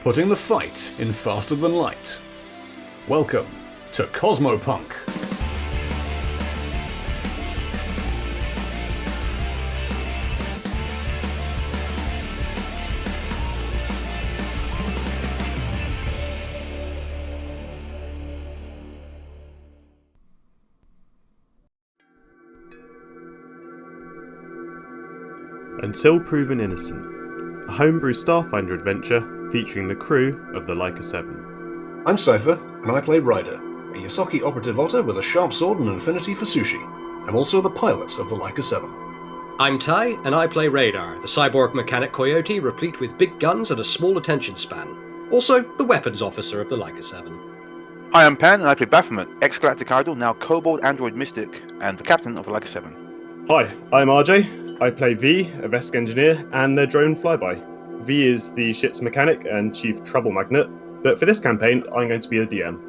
putting the fight in faster than light. Welcome to Cosmopunk. Until Proven Innocent, a homebrew Starfinder adventure featuring the crew of the Laika 7. I'm Cypher, and I play Ryder, a Yasaki operative otter with a sharp sword and an affinity for sushi. I'm also the pilot of the Laika 7. I'm Ty, and I play Radar, the cyborg mechanic coyote replete with big guns and a small attention span. Also, the weapons officer of the Laika 7. Hi, I'm Pan, and I play Baphomet, ex-Galactic Idol, now Kobold Android Mystic, and the captain of the Laika 7. Hi, I'm RJ. I play V, a Vesk engineer, and their drone flyby. V is the ship's mechanic and chief trouble magnet, but for this campaign, I'm going to be the DM.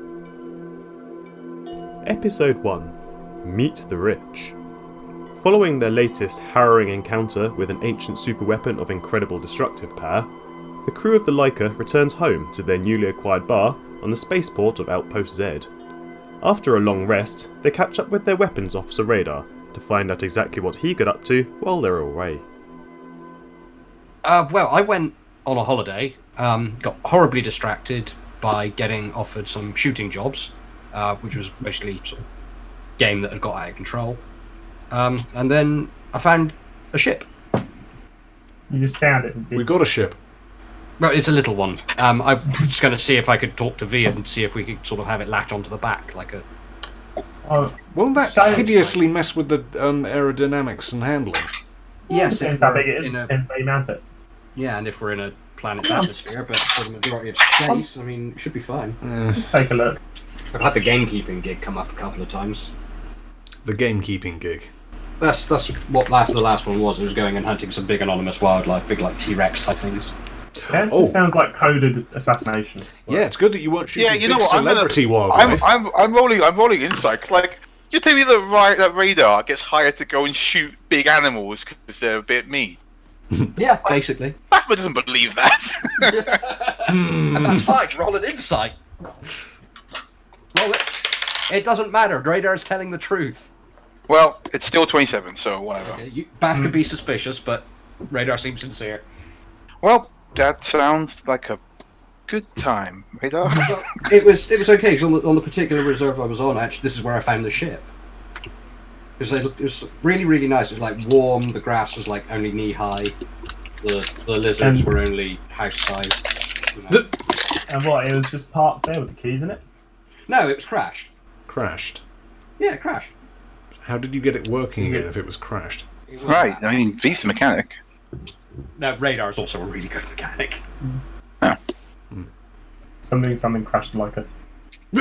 Episode 1, Meet the Rich. Following their latest harrowing encounter with an ancient superweapon of incredible destructive power, the crew of the Laika returns home to their newly acquired bar on the spaceport of Outpost Z. After a long rest, they catch up with their weapons officer Radar to find out exactly what he got up to while they were away. Well, I went on a holiday, got horribly distracted by getting offered some shooting jobs, which was mostly sort of game that had got out of control. And then I found a ship. You just found it, didn't you? We've got a ship. Well, it's a little one. I was just going to see if I could talk to V and see if we could sort of have it latch onto the back, like a... Oh, Won't that hideously mess with the aerodynamics and handling? Yes, depends if how we're big it is, in a... depends where you mount it. Yeah, and if we're in a planet's atmosphere, but for the majority of space, I mean, it should be fine. Just take a look. I've had the gamekeeping gig come up a couple of times. The gamekeeping gig. That's what the last one was. It was going and hunting some big anonymous wildlife, big like T-Rex type things. Yeah, it just sounds like coded assassination. Yeah, it's good that you weren't shooting you know big what, celebrity wildlife. I'm rolling insight. Like, you tell me that Radar gets hired to go and shoot big animals because they're a bit mean. Yeah, basically. Baphomet doesn't believe that. And that's fine. Roll an insight. Roll it. It doesn't matter. Radar's telling the truth. Well, it's still 27, so whatever. Bath could be suspicious, but Radar seems sincere. Well, that sounds like a good time, Radar. It was okay, because on the particular reserve I was on, actually, this is where I found the ship. It was really, really nice. It was like warm, the grass was like only knee-high, the lizards were only house-sized. You know. And what, it was just parked there with the keys in it? No, it was crashed. Crashed. Yeah, it crashed. How did you get it working again if it was crashed? It was Right, I mean, V's the mechanic. Now, Radar is also a really good mechanic. Something crashed like a...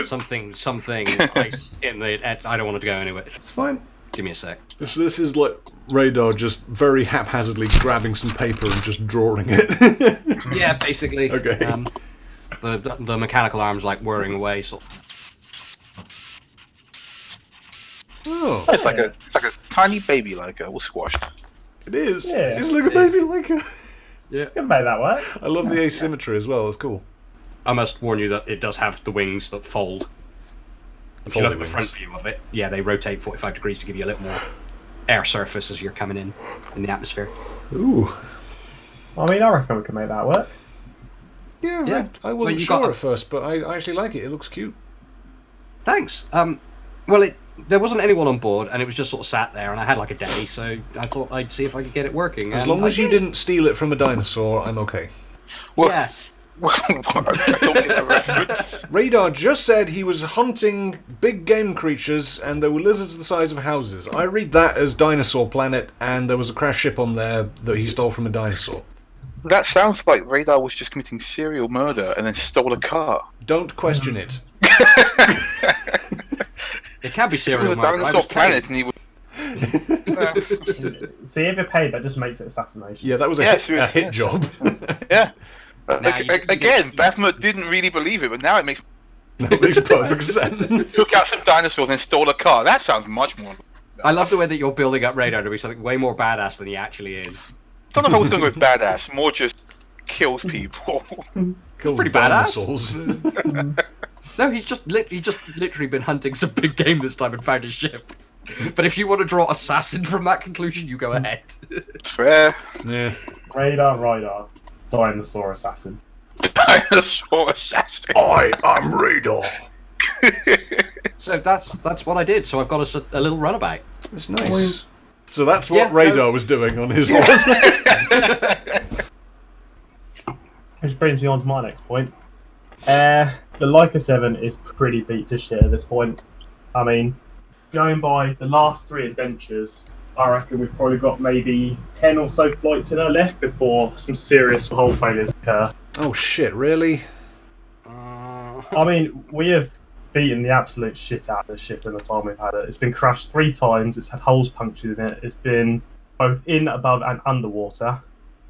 Something placed in the... I don't want to go anywhere. It's fine. Give me a sec. This is like Radar just very haphazardly grabbing some paper and just drawing it. Yeah, basically. Okay. The mechanical arm's like whirring away, sort of. Oh, It's like a tiny baby Laika, all squashed. it is. Yeah. It's like a baby Laika. Yeah. You can make that work. I love the asymmetry as well. It's cool. I must warn you that it does have the wings that fold. If you look at the front view of it, yeah, they rotate 45 degrees to give you a little more air surface as you're coming in the atmosphere. Ooh. I mean, I reckon we can make that work. Yeah, Yeah. I wasn't you sure got- at first, but I actually like it. It looks cute. Thanks. Well, there wasn't anyone on board, and it was just sort of sat there, and I had like a day, so I thought I'd see if I could get it working. As and long I as you did. didn't steal it from a dinosaur, I'm okay. Well, Yes. Radar just said he was hunting big game creatures and there were lizards the size of houses. I read that as Dinosaur Planet and there was a crash ship on there that he stole from a dinosaur. that sounds like Radar was just committing serial murder and then stole a car. Don't question it. It can be It serial was a murder. I dinosaur was planet, paid. and he was. See, if you're paid, that just makes it assassination. Yeah, that was a, Yeah, hit, a hit job. Yeah. Now you Again, get- Baphomet didn't really believe it, but now it makes. That makes perfect sense. Took out some dinosaurs and stole a car. That sounds much more. I love the way that you're building up Radar to be something way more badass than he actually is. I don't know if I was going with badass, more just kills people. Kills pretty badass. dinosaurs. No, he's just literally been hunting some big game this time and found his ship. But if you want to draw assassin from that conclusion, you go ahead. Fair. Yeah. Radar. Dinosaur assassin. Dinosaur assassin. I am Radar. So that's what I did. So I've got us a little runabout. It's nice. So that's what Yeah, Radar no. was doing on his horse. Which brings me on to my next point. The Laika 7 is pretty beat to shit at this point. I mean, going by the last 3 adventures, I reckon we've probably got maybe 10 or so flights in her left before some serious hull failures occur. Oh shit, really? I mean, we have beaten the absolute shit out of the ship in the time we've had it. It's been crashed 3 times, it's had holes punctured in it, it's been both in, above and underwater.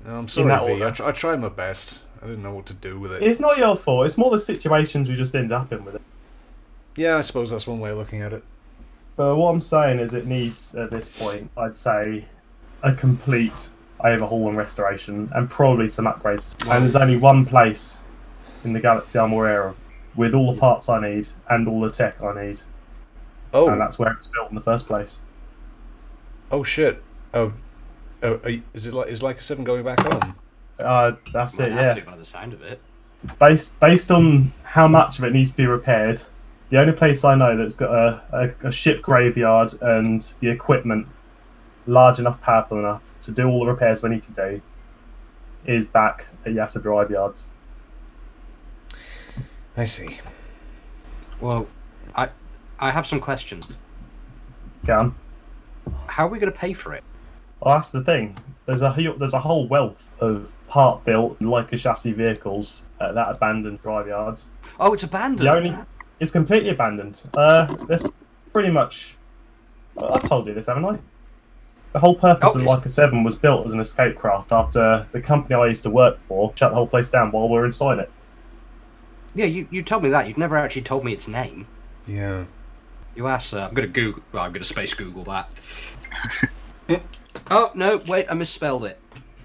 I'm that sorry, V. order. I tried my best. I didn't know what to do with it. It's not your fault, it's more the situations we just end up in with it. Yeah, I suppose that's one way of looking at it. But what I'm saying is it needs, at this point, I'd say, a complete overhaul and restoration, and probably some upgrades. And there's only one place in the galaxy I'm aware of with all the parts I need and all the tech I need, and Oh, that's where it was built in the first place. oh shit. Oh, is Laika 7 going back home? That's Might it, have yeah. to by the sound of it. Based on how much of it needs to be repaired, the only place I know that's got a ship graveyard and the equipment large enough, powerful enough to do all the repairs we need to do is back at Yuasa Drive Yards. I see. Well, I have some questions. Go on. How are we going to pay for it? Well, that's the thing. There's a whole wealth of part-built Leica chassis vehicles at that abandoned drive yards. Oh, it's abandoned. It's completely abandoned. There's pretty much. I've told you this, haven't I? The whole purpose of Leica 7 was built as an escape craft after the company I used to work for shut the whole place down while we were inside it. Yeah, you told me that. You've never actually told me its name. Yeah. Yuasa. I'm going to space Google that. Oh no! Wait, I misspelled it.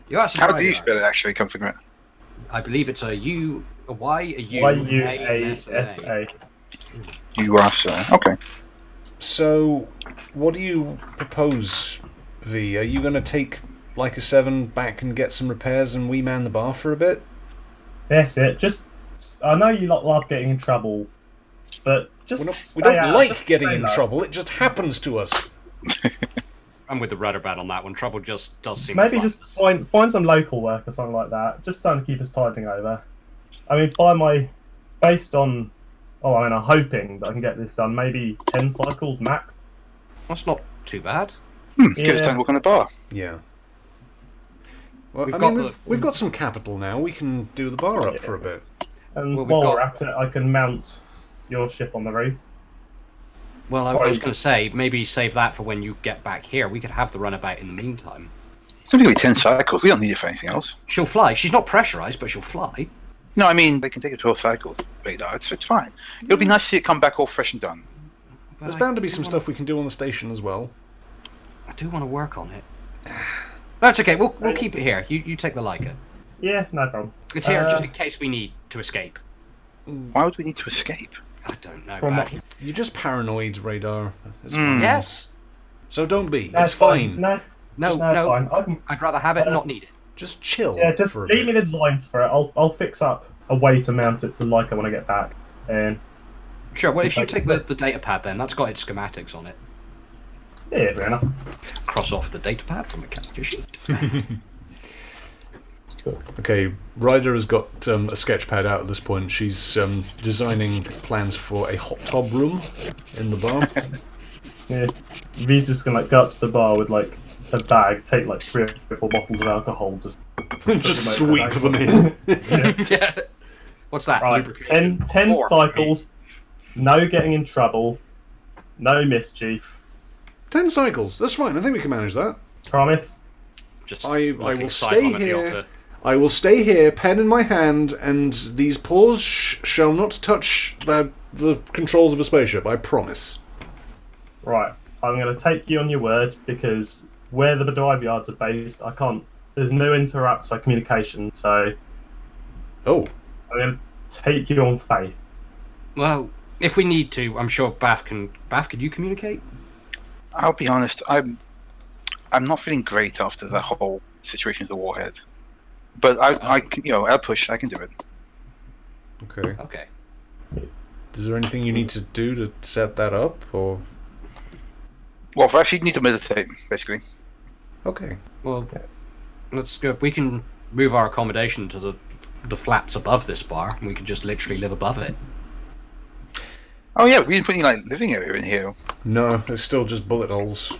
Yuasa How Drive do you Yards. spell it actually? Come from it. I believe it's a U, a Y, a U, Yuasa. Yuasa. Okay. So, what do you propose, V? Are you going to take Laika 7 back and get some repairs and we man the bar for a bit? That's it. Just, I know you lot love getting in trouble, but just We stay don't out. like Just getting stay in low. trouble, it just happens to us. I'm with the rudder bat on that one. Trouble just does seem. Maybe fun. just find some local work or something like that. Just something to keep us tiding over. I mean, based on, I'm hoping that I can get this done. Maybe 10 cycles max. That's not too bad. Give us Yeah. time to work on the bar. Yeah. Well, We've we've got some capital now. We can do the bar up for a bit. And Well, we've while got- we're at it, I can mount your ship on the roof. Well, I was Fine. going to say maybe save that for when you get back here. We could have the runabout in the meantime. It's only going to be 10 cycles. We don't need it for anything else. She'll fly. She's not pressurized, but she'll fly. No, I mean, they can take it 12 cycles. Radar. It's fine. It'll be nice to see it come back all fresh and done. There's bound to be some stuff we can do on the station as well. I do want to work on it. That's okay. We'll keep it here. You take the Laika. Yeah, no problem. It's here just in case we need to escape. Why would we need to escape? I don't know. From Matt. what- You're just paranoid, Radar. It's Mm. fine. Yes. So don't be. That's It's fine. No, No. no, No. fine. I can, I'd rather have it and not need it. Just chill yeah, just for a leave bit. me the designs for it. I'll fix up a way to mount it to the Leica when I get back. And Sure. Well, if you Okay. take the data pad, then that's got its schematics on it. yeah, fair enough. Cross off the data pad from the character sheet. Okay, Ryder has got a sketch pad out at this point. She's designing plans for a hot tub room in the bar. Yeah, V's just gonna go up to the bar with a bag, take 3 or 4 bottles of alcohol, just Just them over sweep the them bag. in. Yeah. What's that? Right, Lubrication. 10 4. cycles, no getting in trouble, no mischief. 10 cycles. That's fine. I think we can manage that. Promise? Just I looking will side stay on the here. filter. I will stay here, pen in my hand, and these paws shall not touch the controls of a spaceship. I promise. Right, I'm going to take you on your word because where the drive yards are based, I can't. There's no interrupts or communication, so Oh, I'm going to take you on faith. Well, if we need to, I'm sure Bath can. Bath, can you communicate? I'll be honest. I'm not feeling great after that whole situation with the warhead. But I can, I'll push. I can do it. Okay. Okay. Is there anything you need to do to set that up, or? Well, first you need to meditate, basically. Okay. Well, let's go. We can move our accommodation to the flats above this bar, and we can just literally live above it. Oh yeah, we didn't put any living area in here. No, it's still just bullet holes.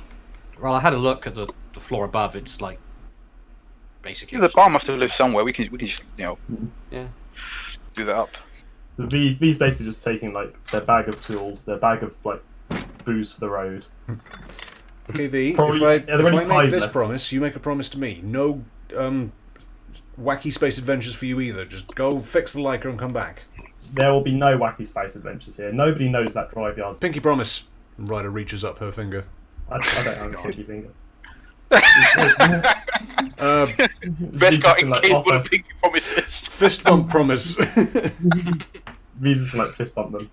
Well, I had a look at the floor above. It's like basically. Yeah, the bar must have lived somewhere. We can just Yeah. do that up. So V's basically just taking their bag of tools, their bag of booze for the road. Okay, V. Probably- if I make pies this left. promise, you make a promise to me. No, wacky space adventures for you either. Just go fix the Laika and come back. There will be no wacky space adventures here. Nobody knows that drive yards. Pinky promise. And Ryder reaches up her finger. I don't have a pinky finger. Best guy V's incapable of pinky promises. Fist bump promise. V's just fist bump them.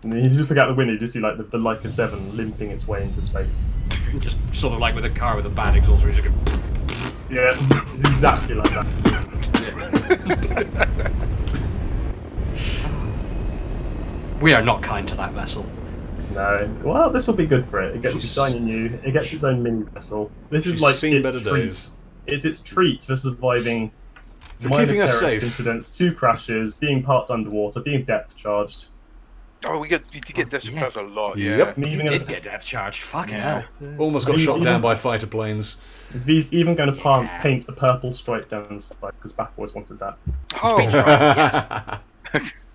And then you just look out the window, you just see the Laika 7 limping its way into space. Just sort of like with a car with a bad exhaust, where you just go. Yeah, it's exactly like that. We are not kind to that vessel. No. Well, this will be good for it. It gets shiny new. It gets its own mini vessel. This is She's like seen its better treat. days. It's its treat for surviving For minor keeping us terrorist safe. incidents, 2 crashes, being parked underwater, being depth charged. Oh, you did get this Yeah. a lot. Yeah. Yep. And You even did get depth charge. Fucking Yeah. hell. Almost got He's shot even- down by fighter planes. V's even going to paint a purple stripe down the side because Bath always wanted that. Oh,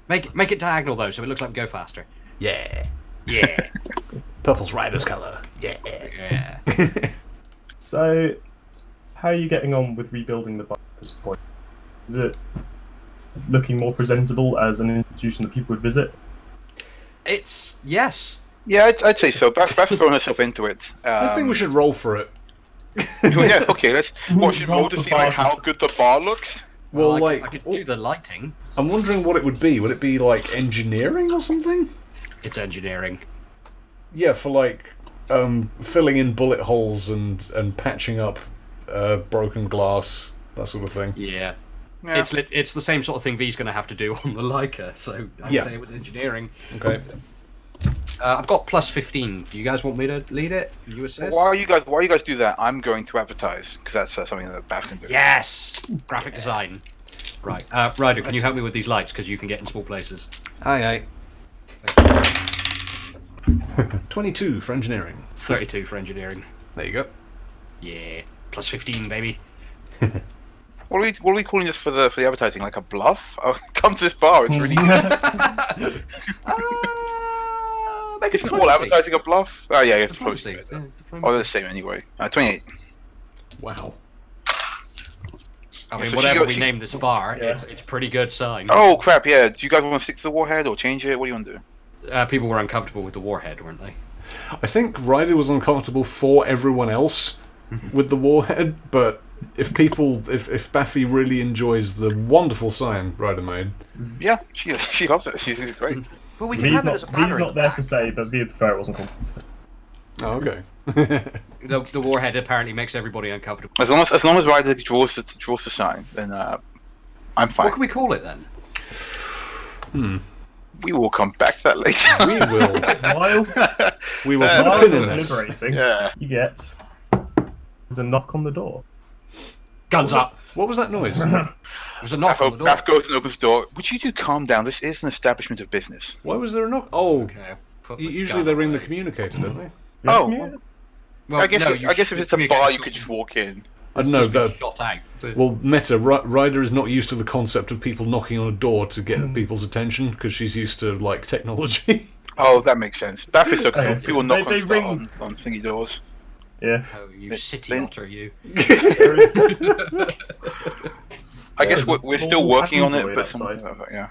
Make it diagonal though, so it looks like we go faster. Yeah. Yeah. Purple's Ryder's colour. Yeah. Yeah. So, how are you getting on with rebuilding the bar at this point? Is it looking more presentable as an institution that people would visit? It's yes. yeah, I'd say so. Beth's thrown herself into it. I think we should roll for it. Yeah, okay. Let's watch it roll to see how good the bar looks. Well, I could do the lighting. I'm wondering what it would be. Would it be engineering or something? It's engineering. Yeah, for filling in bullet holes and patching up broken glass, that sort of thing. Yeah. Yeah. It's the same sort of thing V's going to have to do on the Laika, so I'd Yeah. say it was engineering. Okay. I've got plus 15. Do you guys want me to lead it? You assist? While you guys do that, I'm going to advertise because that's something that Beth can do. Yes! Graphic design. Right. Ryder, can you help me with these lights? Because you can get in small places. Aye. 22 for engineering. 32 for engineering. There you go. Yeah. Plus 15, baby. What are we calling this for the advertising? Like a bluff? Oh, come to this bar. It's really good. Make it Isn't all advertising a bluff? Oh yeah, it's diplomacy. supposed to be. Yeah, Oh, diplomacy. they're the same anyway. 28. Wow. I mean, so she whatever got- we she- name this bar, Yeah. it's pretty good sign. Oh crap! Yeah. Do you guys want to stick to the warhead or change it? What do you want to do? People were uncomfortable with the warhead, weren't they? I think Ryder was uncomfortable for everyone else with the warhead, but if Baffy really enjoys the wonderful sign Ryder made, Yeah, she loves it. She's great. Well, we can V's have it as a banner. not there to say, but V'd prefer it wasn't called. oh, okay. The warhead apparently makes everybody uncomfortable. As long as Ryder draws the sign, then I'm fine. What can we call it then? We will come back to that later. We will. While, We will put a while pin we're in this. deliberating, Yeah. you get there's a knock on the door. Guns up. What was that noise? There's a knock on the door. Beth goes and opens the door. Would you two calm down? This is an establishment of business. Why was there a knock? Oh, Okay. Put the usually gun they ring the away. communicator, don't they? Oh. Well, I guess no, if it's a bar, you could just walk in. I don't know, just be but shot out. But well, Meta Ryder is not used to the concept of people knocking on a door to get people's attention because she's used to technology. Oh, that makes sense. Beth is so Okay, cool. so People knock they on, ring- on thingy doors. Yeah. oh, you They- city they- otter, you. I guess there's a we're still small working on it, android but some, outside. yeah.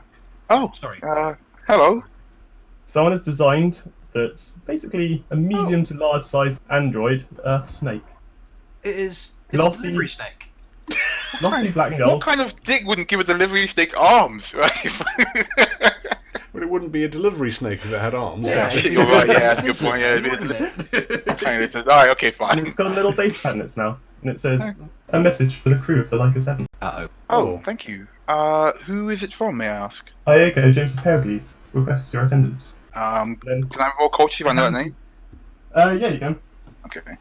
Oh, Sorry. hello. Someone has designed that's basically a medium to large sized android Earth snake. It is. It's Glossy. a delivery snake. Glossy black What gold. kind of dick wouldn't give a delivery snake arms, right? But it wouldn't be a delivery snake if it had arms. Yeah. You're right, yeah, that's a good Listen, point. Yeah, wouldn't it? kind of, alright, okay, And fine. it's got a little data pad in it now. And it says, a message for the crew of the Laika 7. Uh-oh. Oh, thank you. Who is it from, may I ask? Diego James Pericles requests your attendance. Can Then, I roll culture if I know that name? yeah, you can. Okay.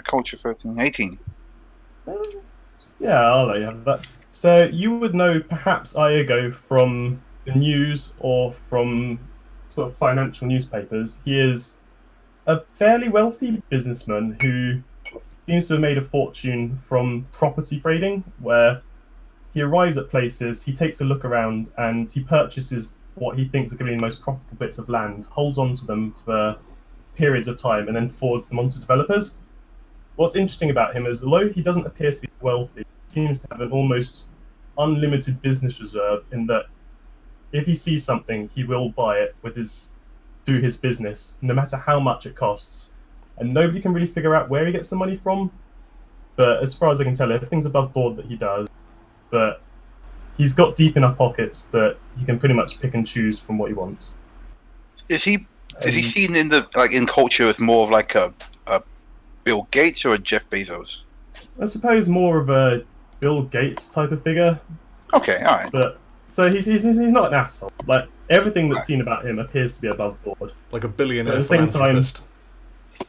Culture 13, 18. Yeah, I'll let you have that. So you would know perhaps Iago from the news or from sort of financial newspapers. He is a fairly wealthy businessman who seems to have made a fortune from property trading, where he arrives at places, he takes a look around, and he purchases what he thinks are going to be the most profitable bits of land, holds on to them for periods of time, and then forwards them on to developers. What's interesting about him is, although he doesn't appear to be wealthy, he seems to have an almost unlimited business reserve in that if he sees something, he will buy it through his business, no matter how much it costs. And nobody can really figure out where he gets the money from. But as far as I can tell, everything's above board that he does. But he's got deep enough pockets that he can pretty much pick and choose from what he wants. Is he seen in in culture as more of like a Bill Gates or a Jeff Bezos? I suppose more of a Bill Gates type of figure. Okay, alright. But so he's not an asshole. Like everything that's seen about him appears to be above board. Like a billionaire At the same time- philanthropist.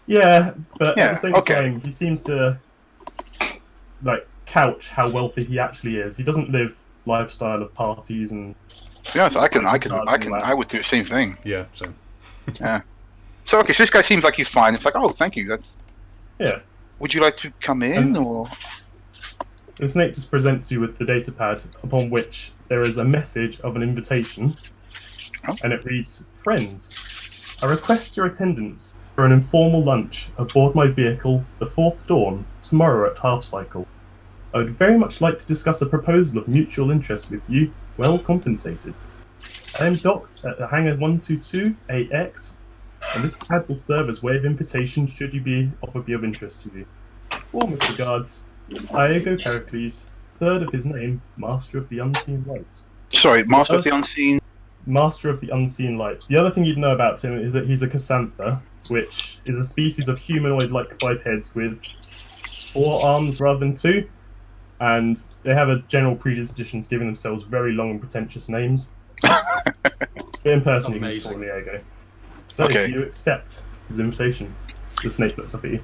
Yeah, but Yeah, at the same okay. time, he seems to like couch how wealthy he actually is. He doesn't live lifestyle of parties and. To be honest, I would do the same thing. Yeah, so. Yeah. So okay, so this guy seems like he's fine. It's like, oh, thank you. That's. Yeah. Would you like to come in, And- or? The snake just presents you with the data pad, upon which there is a message of an invitation, Oh. and it reads, "Friends, I request your attendance for an informal lunch aboard my vehicle, the Fourth Dawn, tomorrow at half cycle. I would very much like to discuss a proposal of mutual interest with you, well compensated. I am docked at the hangar 122AX, and this pad will serve as way of invitation should you be of interest to you. Warmest regards, Iago Pericles, third of his name, Master of the Unseen Light." Sorry, Master of the Unseen. Master of the Unseen Lights. The other thing you'd know about him is that he's a Casantha, which is a species of humanoid-like bipeds with 4 arms rather than 2, and they have a general predisposition to giving themselves very long and pretentious names. But in person, you can just call him Iago. So, Okay. do you accept his invitation? The snake looks up at you.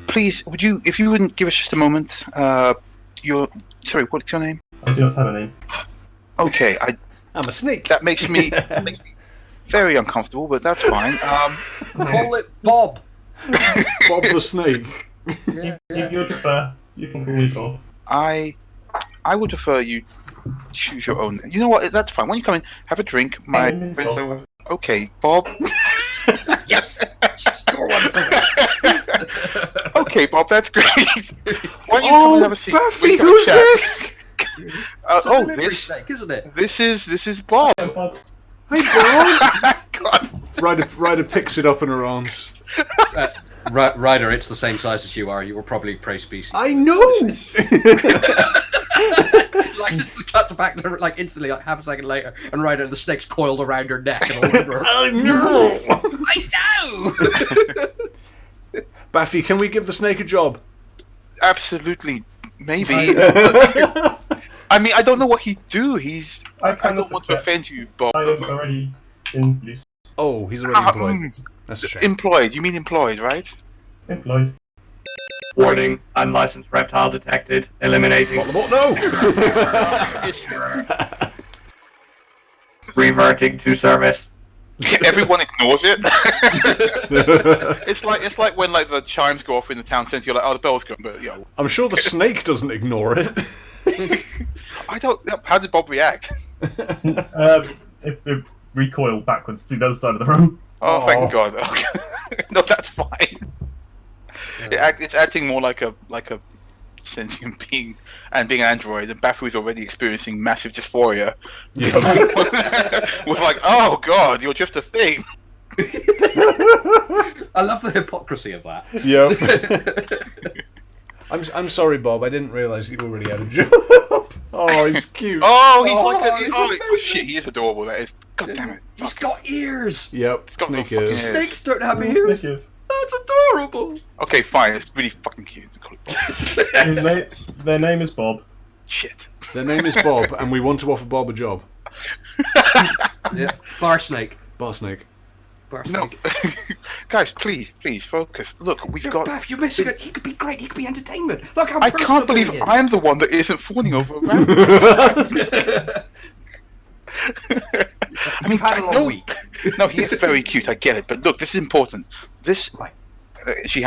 Please, if you wouldn't give us just a moment. Sorry, what's your name? I do not have a name. Okay, I'm a snake. that makes me very uncomfortable, but that's fine. Call it Bob. Bob the snake. Yeah, If you prefer, you can call me Bob. I would prefer you choose your own. You know what? That's fine. When you come in, have a drink. My name is friends Bob. are- Okay, Bob. Yes. Score one for me. Okay, Bob. That's great. Why don't you come and have a seat? Buffy, We can who's chat. this? It's a delivery snake, isn't it? This is Bob. Hey, Bob. Hey, Bob. God. Ryder picks it up in her arms. Ryder, it's the same size as you are. You were probably prey species. I know! Like cuts back to like instantly, like half a second later, and Ryder, the snake's coiled around her neck and all over her. I know! I know. Buffy, can we give the snake a job? Absolutely. Maybe. I mean, I don't know what he'd do. I cannot don't want to accept. offend you, Bob. I am already in use. Oh, he's already employed. That's a shame. Employed. You mean employed, right? Employed. Warning, unlicensed reptile detected. Eliminating. No! Reverting to service. Everyone ignores it. It's like when like the chimes go off in the town centre. You're like, oh, the bell's going, but yo, I'm sure the snake doesn't ignore it. I don't. How did Bob react? If it recoiled backwards to the other side of the room. Oh, thank God. Okay. No, that's fine. It's acting more like a sentient being, and being an android. And Bafu is already experiencing massive dysphoria. We're like, oh God, you're just a thing. I love the hypocrisy of that. Yep. I'm sorry, Bob. I didn't realise that you already had a job. Oh, he's cute. Oh, shit, he is adorable. That is. God damn it. He's got ears. Yep, got snake no ears. fucking Snakes don't have ears. Snitches. That's adorable. Okay, fine. It's really fucking cute. Their name is Bob. Shit. Their name is Bob, and we want to offer Bob a job. Yeah. Bar snake. Bar snake. Bar No, snake. guys, please, focus. Look, we've got. Bath, you're missing it. He could be great. He could be entertainment. Look how I personal can't believe he is. I'm the one that isn't fawning over a rabbit. I mean, had a long week. No, he is very cute. I get it, but look, this is important. This. Right. She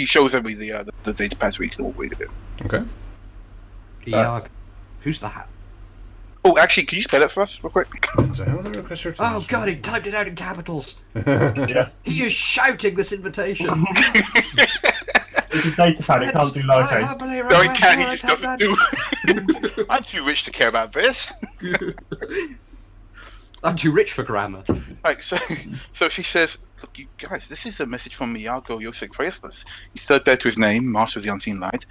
shows everybody the data pass week and what we did. Okay. Yog. Who's that? Oh, actually, can you spell it for us real quick? So how do I request your Oh god, he typed it out in capitals. Yeah. He is shouting this invitation. It's a data pad, it can't do lowercase. No, he can't. He just doesn't do. I'm too rich to care about this. I'm too rich for grammar. Right, so she says, look, you guys, this is a message from Iago Josek Faithless. He's third bear to his name, Master of the Unseen Light.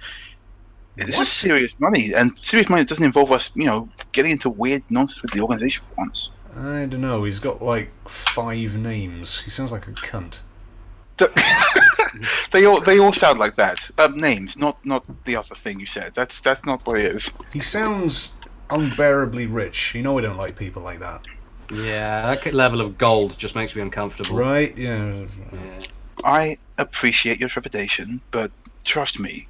This is serious money, and serious money doesn't involve us, getting into weird nonsense with the organization for once. I don't know. He's got like 5 names. He sounds like a cunt. They all sound like that. Names, not the other thing you said. That's not what it is. He sounds unbearably rich. You know I don't like people like that. Yeah, that level of gold just makes me uncomfortable. Right? Yeah. I appreciate your trepidation, but trust me,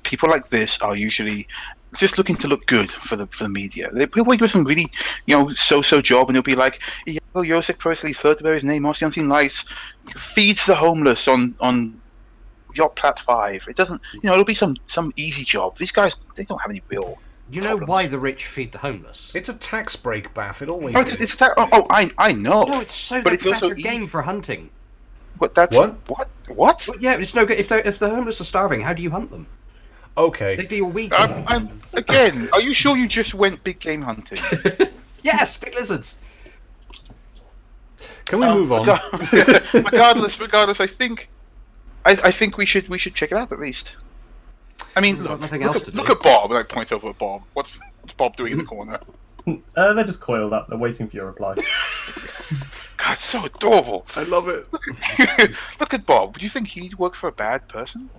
people like this are usually just looking to look good for the media. People give some really, so-so job, and they'll be like, Josek Presley, third to bear his name, Master Unseen Lights, feeds the homeless on Yacht Plat 5. It doesn't, it'll be some easy job. These guys, they don't have any real. You know why the rich feed the homeless? It's a tax break, Baff. It always is. I know. No, it's so But that it's also better game for hunting. But that's What? What? Well, yeah, it's no good. If the homeless are starving, how do you hunt them? Okay. They'd be a week. Again, are you sure you just went big game hunting? Yes, big lizards. Can we move on? regardless, I think we should check it out at least. I mean, We've got look, nothing else to do. look at Bob, and I point over at Bob. What's Bob doing in the corner? They're just coiled up, they're waiting for your reply. God, so adorable. I love it. Look at Bob. Do you think he'd work for a bad person?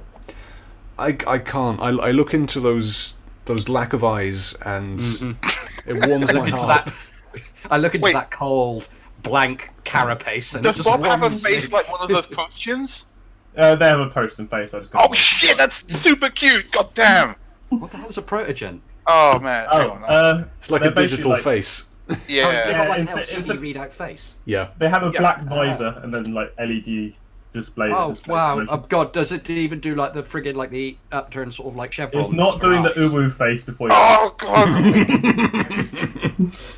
I can't. I look into those lack of eyes, and it warms my heart. I look into Wait. that cold, blank carapace, and it Does just Bob have a warms me. face like one of those Proteans? They have a Poston face, I just got Oh shit, that's super cute. God damn. What the hell is a protogen? Oh man. Hang on. It's like they're a digital basically face. They Yeah. got like an it's LCD a- readout face. Yeah. They have a black visor and then like LED display. that Oh displays wow! information. Oh god, does it even do like the friggin' like the upturned sort of like chevron? It's not doing the eyes? uwu face before you. Oh god.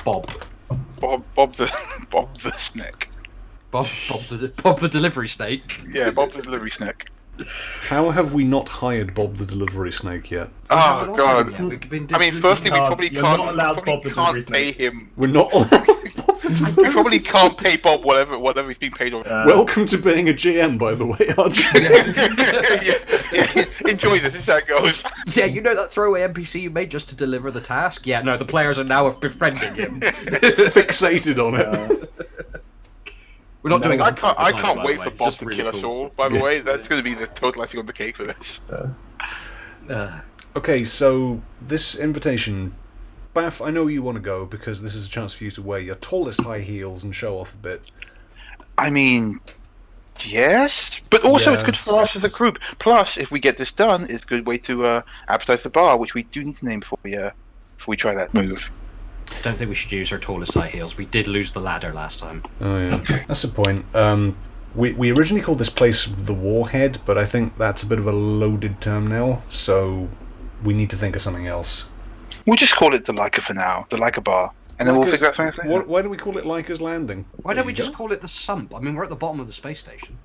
Bob, Bob the snake. Bob the delivery snake. Yeah, Bob the delivery snake. How have we not hired Bob the delivery snake yet? Oh god. Yeah, we've been I mean, firstly, we probably You're can't. not allowed Bob the delivery can't pay snake. him. We're not allowed Bob the We delivery probably can't pay Bob whatever he's being paid on. Welcome to being a GM, by the way, RJ. yeah. Enjoy this. This is how it goes. Yeah, you know that throwaway NPC you made just to deliver the task? Yeah, no, the players are now befriending him. Fixated on it. We're not doing it. I on can't. purpose, I by can't the wait way. for It's Bob just to really kill us cool. all. By the way, that's going to be the total icing on the cake for this. Okay, so this invitation, Baff, I know you want to go because this is a chance for you to wear your tallest high heels and show off a bit. I mean, yes, but also it's good Yes. for us as a group. Plus, if we get this done, it's a good way to advertise the bar, which we do need to name before we try that move. Don't think we should use our tallest high heels. We did lose the ladder last time. Oh yeah, that's the point. We originally called this place the Warhead, but I think that's a bit of a loaded term now, so we need to think of something else. We'll just call it the Laika for now, the Laika bar, and then we'll figure out something else. Why do we call it Laika's Landing? Why don't we There you just go. call it the Sump? I mean, we're at the bottom of the space station.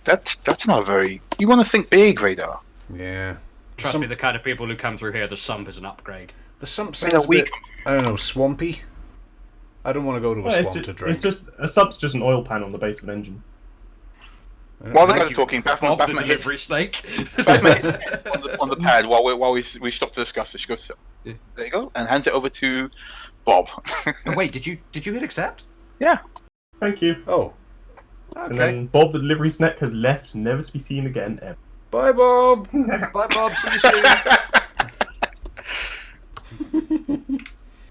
That's not a very. You want to think big, Radar. Yeah. Trust me, the kind of people who come through here, the Sump is an upgrade. The sump Wait, sounds a we- bit, I don't know, swampy. I don't want to go to a Well, swamp to drink. it's just a sub's just an oil pan on the base of an engine. While the Thank guys are you, talking, Bob, the Baphomet hits delivery snake. on the pad while we stop to discuss it. She goes, Yeah. there you go, and hands it over to Bob. Oh, wait, did you hit accept? Yeah. Thank you. Oh, And Okay. then Bob the delivery snack has left, never to be seen again ever. bye, Bob. Bye, Bob. See you soon.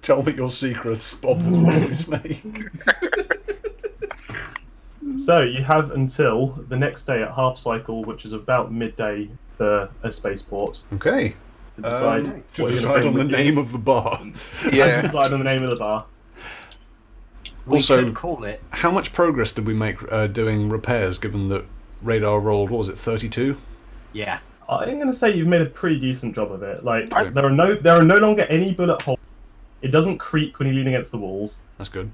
Tell me your secrets, Bob the delivery snake. So you have until the next day at half cycle, which is about midday for a spaceport, Okay. to decide To what you're decide gonna on the bring with you. name of the bar. And Yeah. to decide on the name of the bar. We Also- could call it. How much progress did we make doing repairs, given that radar rolled, what was it, 32? Yeah. I'm going to say you've made a pretty decent job of it. Like I- there are no longer any bullet holes. It doesn't creak when you lean against the walls. That's good.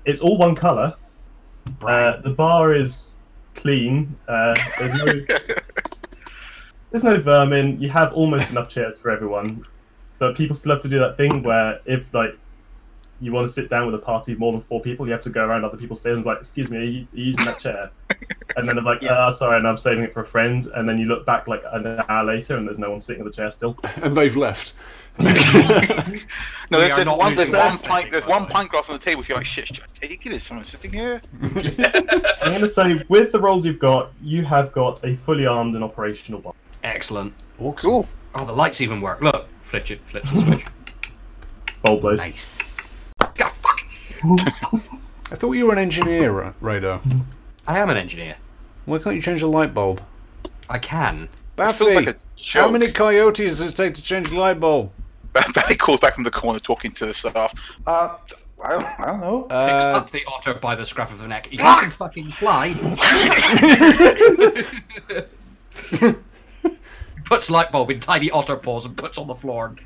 It's all one colour. The bar is clean. There's no vermin. You have almost enough chairs for everyone, but people still have to do that thing where if you want to sit down with a party of more than 4 people, you have to go around other people's tables like, "Excuse me, are you using that chair?" And then they're like, "Sorry, and I'm saving it for a friend." And then you look back like an hour later, and there's no one sitting at the chair still. And they've left. No, We there's, are there's, not one, there's, losing one that pint, there's by the one way. pint glass on the table. So you're like, shit, should I take it? Is someone sitting here? I'm going to say, with the rolls you've got, you have got a fully armed and operational bar. Excellent. Cool. Oh, the lights even work. Look, flip the switch. Bold blows. Nice. God, fuck. I thought you were an engineer, Radar. I am an engineer. Why can't you change the light bulb? I can. Baffy, feels like a how joke. many coyotes does it take to change the light bulb? Barry calls back from the corner talking to the staff. I don't know. Picks Uh, up the otter by the scruff of the neck. He can fucking fly. Puts light bulb in tiny otter paws and puts on the floor.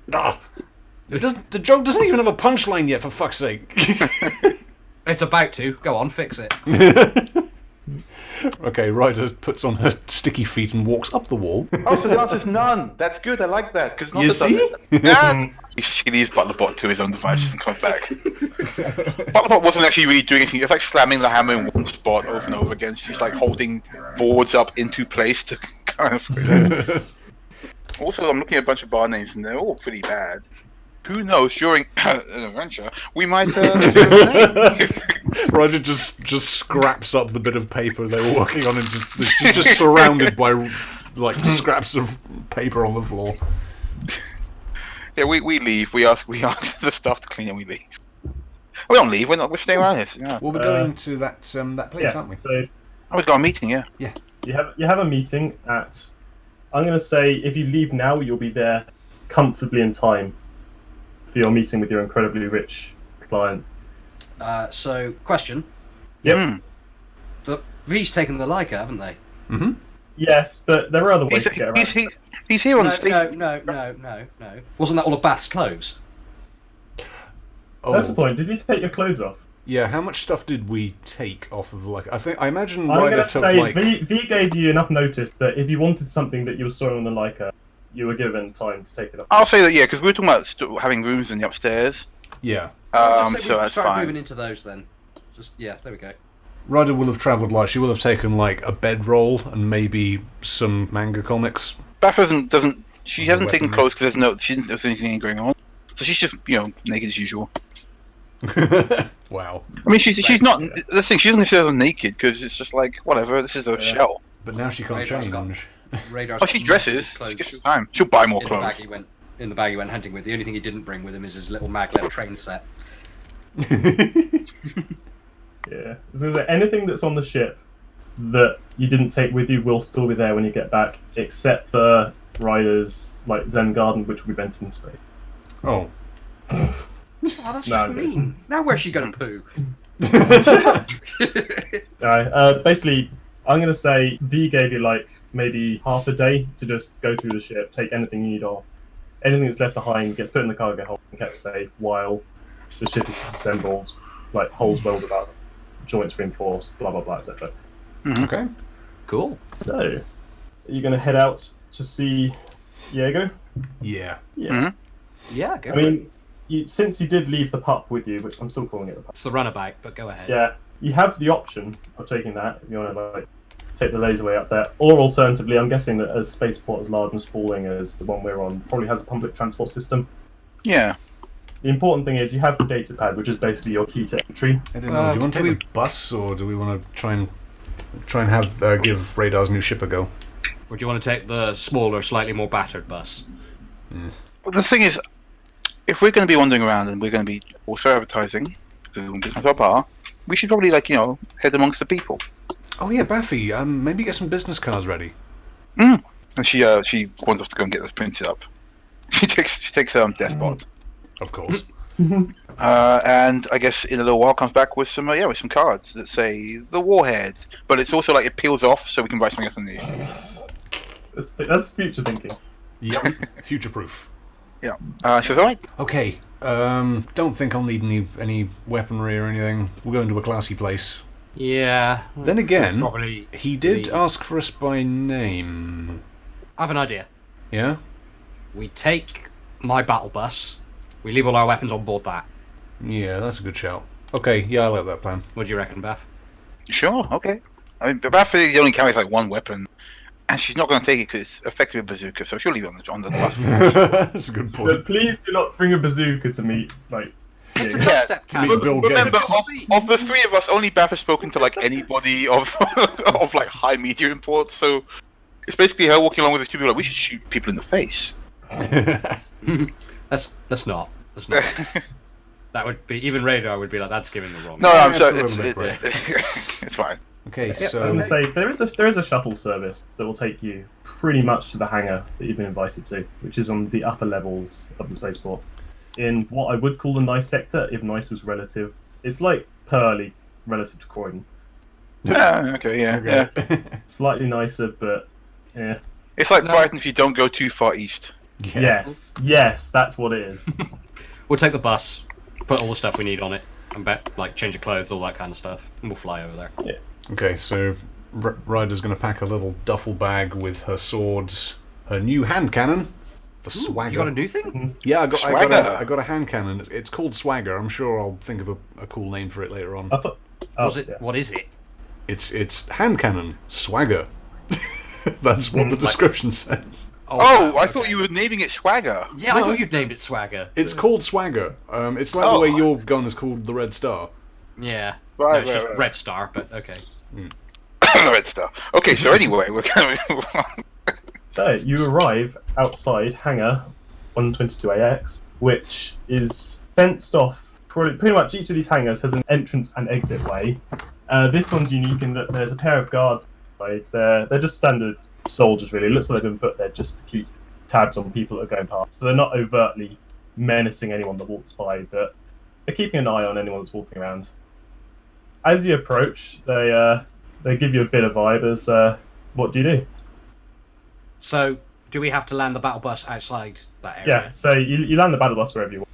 the joke doesn't even have a punchline yet, for fuck's sake. It's about to. Go on, fix it. Okay, Ryder puts on her sticky feet and walks up the wall. Oh, so the answer's none. That's good. I like that. Cause You see? Yeah. He leaves Butlerbot to his own devices and comes back. Butlerbot wasn't actually really doing anything. It was like slamming the hammer in one spot over and over again. She's like holding boards up into place to kind of. Also, I'm looking at a bunch of bar names and they're all pretty bad. Who knows? During an adventure, we might. Ryder just scraps up the bit of paper they were working on and she's just surrounded by like scraps of paper on the floor. Yeah, we leave. We ask the staff to clean and we leave. We don't leave. We're staying around here. Yeah. Well, we're going to that place, Yeah, aren't we? so Oh, we've got a meeting. Yeah. you have a meeting at. I'm going to say if you leave now, you'll be there comfortably in time for your meeting with your incredibly rich client. So, question. Yep. Hmm. The V's taken the Laika, haven't they? Mm-hmm. Yes, but there are other ways to get around. He's here on the No, stage. no. Wasn't that all of Bath's clothes? Oh, That's the point. Did you take your clothes off? yeah. How much stuff did we take off of I imagine I'm Ryder going to took say like. V gave you enough notice that if you wanted something that you were storing on the Leica, you were given time to take it off. I'll say that, yeah, because we were talking about having rooms in the upstairs. Yeah. Just say So we that's start fine. moving into those then. Just there we go. Ryder will have travelled like she will have taken like a bedroll and maybe some manga comics. Beth doesn't. She hasn't taken Weaponry. clothes because she didn't there's anything going on. So she's just naked as usual. Wow. I mean, she's not. The thing, she doesn't necessarily naked because it's just like whatever. This is a shell. But now she can't Radar's got- change. Radar's Oh, she got dresses. She clothes gets her time. She'll buy more in the bag clothes. he went. In the bag he went hunting with. The only thing he didn't bring with him is his little maglev train set. Yeah. So is there anything that's on the ship that you didn't take with you will still be there when you get back, except for Ryder's like Zen garden, which will be bent in space. Oh. Oh, that's No, just mean. Now where's she gonna poo? Basically, I'm going to say V gave you like maybe half a day to just go through the ship, take anything you need off. Anything that's left behind gets put in the cargo hold and kept safe while the ship is disassembled, like holes welded up, joints reinforced, blah blah blah, etc. Okay. Cool. So, are you going to head out to see Diego? Yeah. Yeah. Mhm. Yeah, go I for it. mean, since you did leave the pup with you, which I'm still calling it the pup. It's the runabout, but go ahead. Yeah, you have the option of taking that if you want to like take the laserway up there. Or alternatively, I'm guessing that a spaceport as large and sprawling as the one we're on probably has a public transport system. Yeah. The important thing is you have the data pad, which is basically your key to entry. I don't know. Do you want to take the bus, or do we want to try and have give Radar's new ship a go? Or do you want to take the smaller, slightly more battered bus? Well, the thing is, if we're going to be wandering around and we're going to be also advertising, because we're going to our bar, we should probably, head amongst the people. Oh yeah, Baffy. Maybe get some business cards ready. And she wants us to go and get this printed up. She takes her despot. Of course. And I guess in a little while comes back with some cards that say the Warhead, but it's also like it peels off so we can write something else on the issue. That's future thinking. Yep. Future proof. Yeah. She was alright. Okay. Don't think I'll need any weaponry or anything. We'll go into a classy place. Yeah. Then again, Probably. he did ask for us by name. I have an idea. Yeah? We take my battle bus. We leave all our weapons on board that. Yeah, that's a good shout. Okay, yeah, I like that plan. What do you reckon, Beth? Sure, okay. I mean, Baffy only carries one weapon, and she's not going to take it because it's effectively a bazooka, so she'll leave it on the bus. That's a good But point. please do not bring a bazooka to meet, It's a yeah. dubstep To meet tab. Bill Remember, Gates. of the three of us, only Baff has spoken to anybody of high media import. So it's basically her walking along with these two people. We should shoot people in the face. That's not. That would be, even Radar would be like, that's giving the wrong. No, I'm it's sorry. a little bit great. It's fine. Okay, I'm so gonna say there is a shuttle service that will take you pretty much to the hangar that you've been invited to, which is on the upper levels of the spaceport. In what I would call the nice sector, if nice was relative. It's like Pearly relative to Croydon. Okay, yeah. Slightly nicer, but yeah. It's like Brighton if you don't go too far east. yeah. Yes, that's what it is. We'll take the bus, put all the stuff we need on it, and change of clothes, all that kind of stuff, and we'll fly over there. Okay, so Ryder's going to pack a little duffel bag with her swords, her new hand cannon, the Swagger. You got a new thing? Yeah, I Swagger. got a hand cannon. It's called Swagger. I'm sure I'll think of a cool name for it later on. I thought. What is it? It's hand cannon Swagger. That's what the description says. Oh, I thought you were naming it Swagger. Yeah, I thought you'd named it Swagger. It's called Swagger. It's like the way your gun is called the Red Star. Yeah. Right, No, it's right, just right. Red Star, but okay. Red Star. Okay, so anyway, we're going to... So you arrive outside hangar 122AX, which is fenced off. Pretty much each of these hangars has an entrance and exit way. This one's unique in that there's a pair of guards. Right? They're just standard soldiers, really. It looks like they've been put there just to keep tabs on people that are going past. So they're not overtly menacing anyone that walks by, but they're keeping an eye on anyone that's walking around. As you approach, they give you a bit of vibe as what do you do? So, do we have to land the battle bus outside that area? Yeah, so you land the battle bus wherever you want.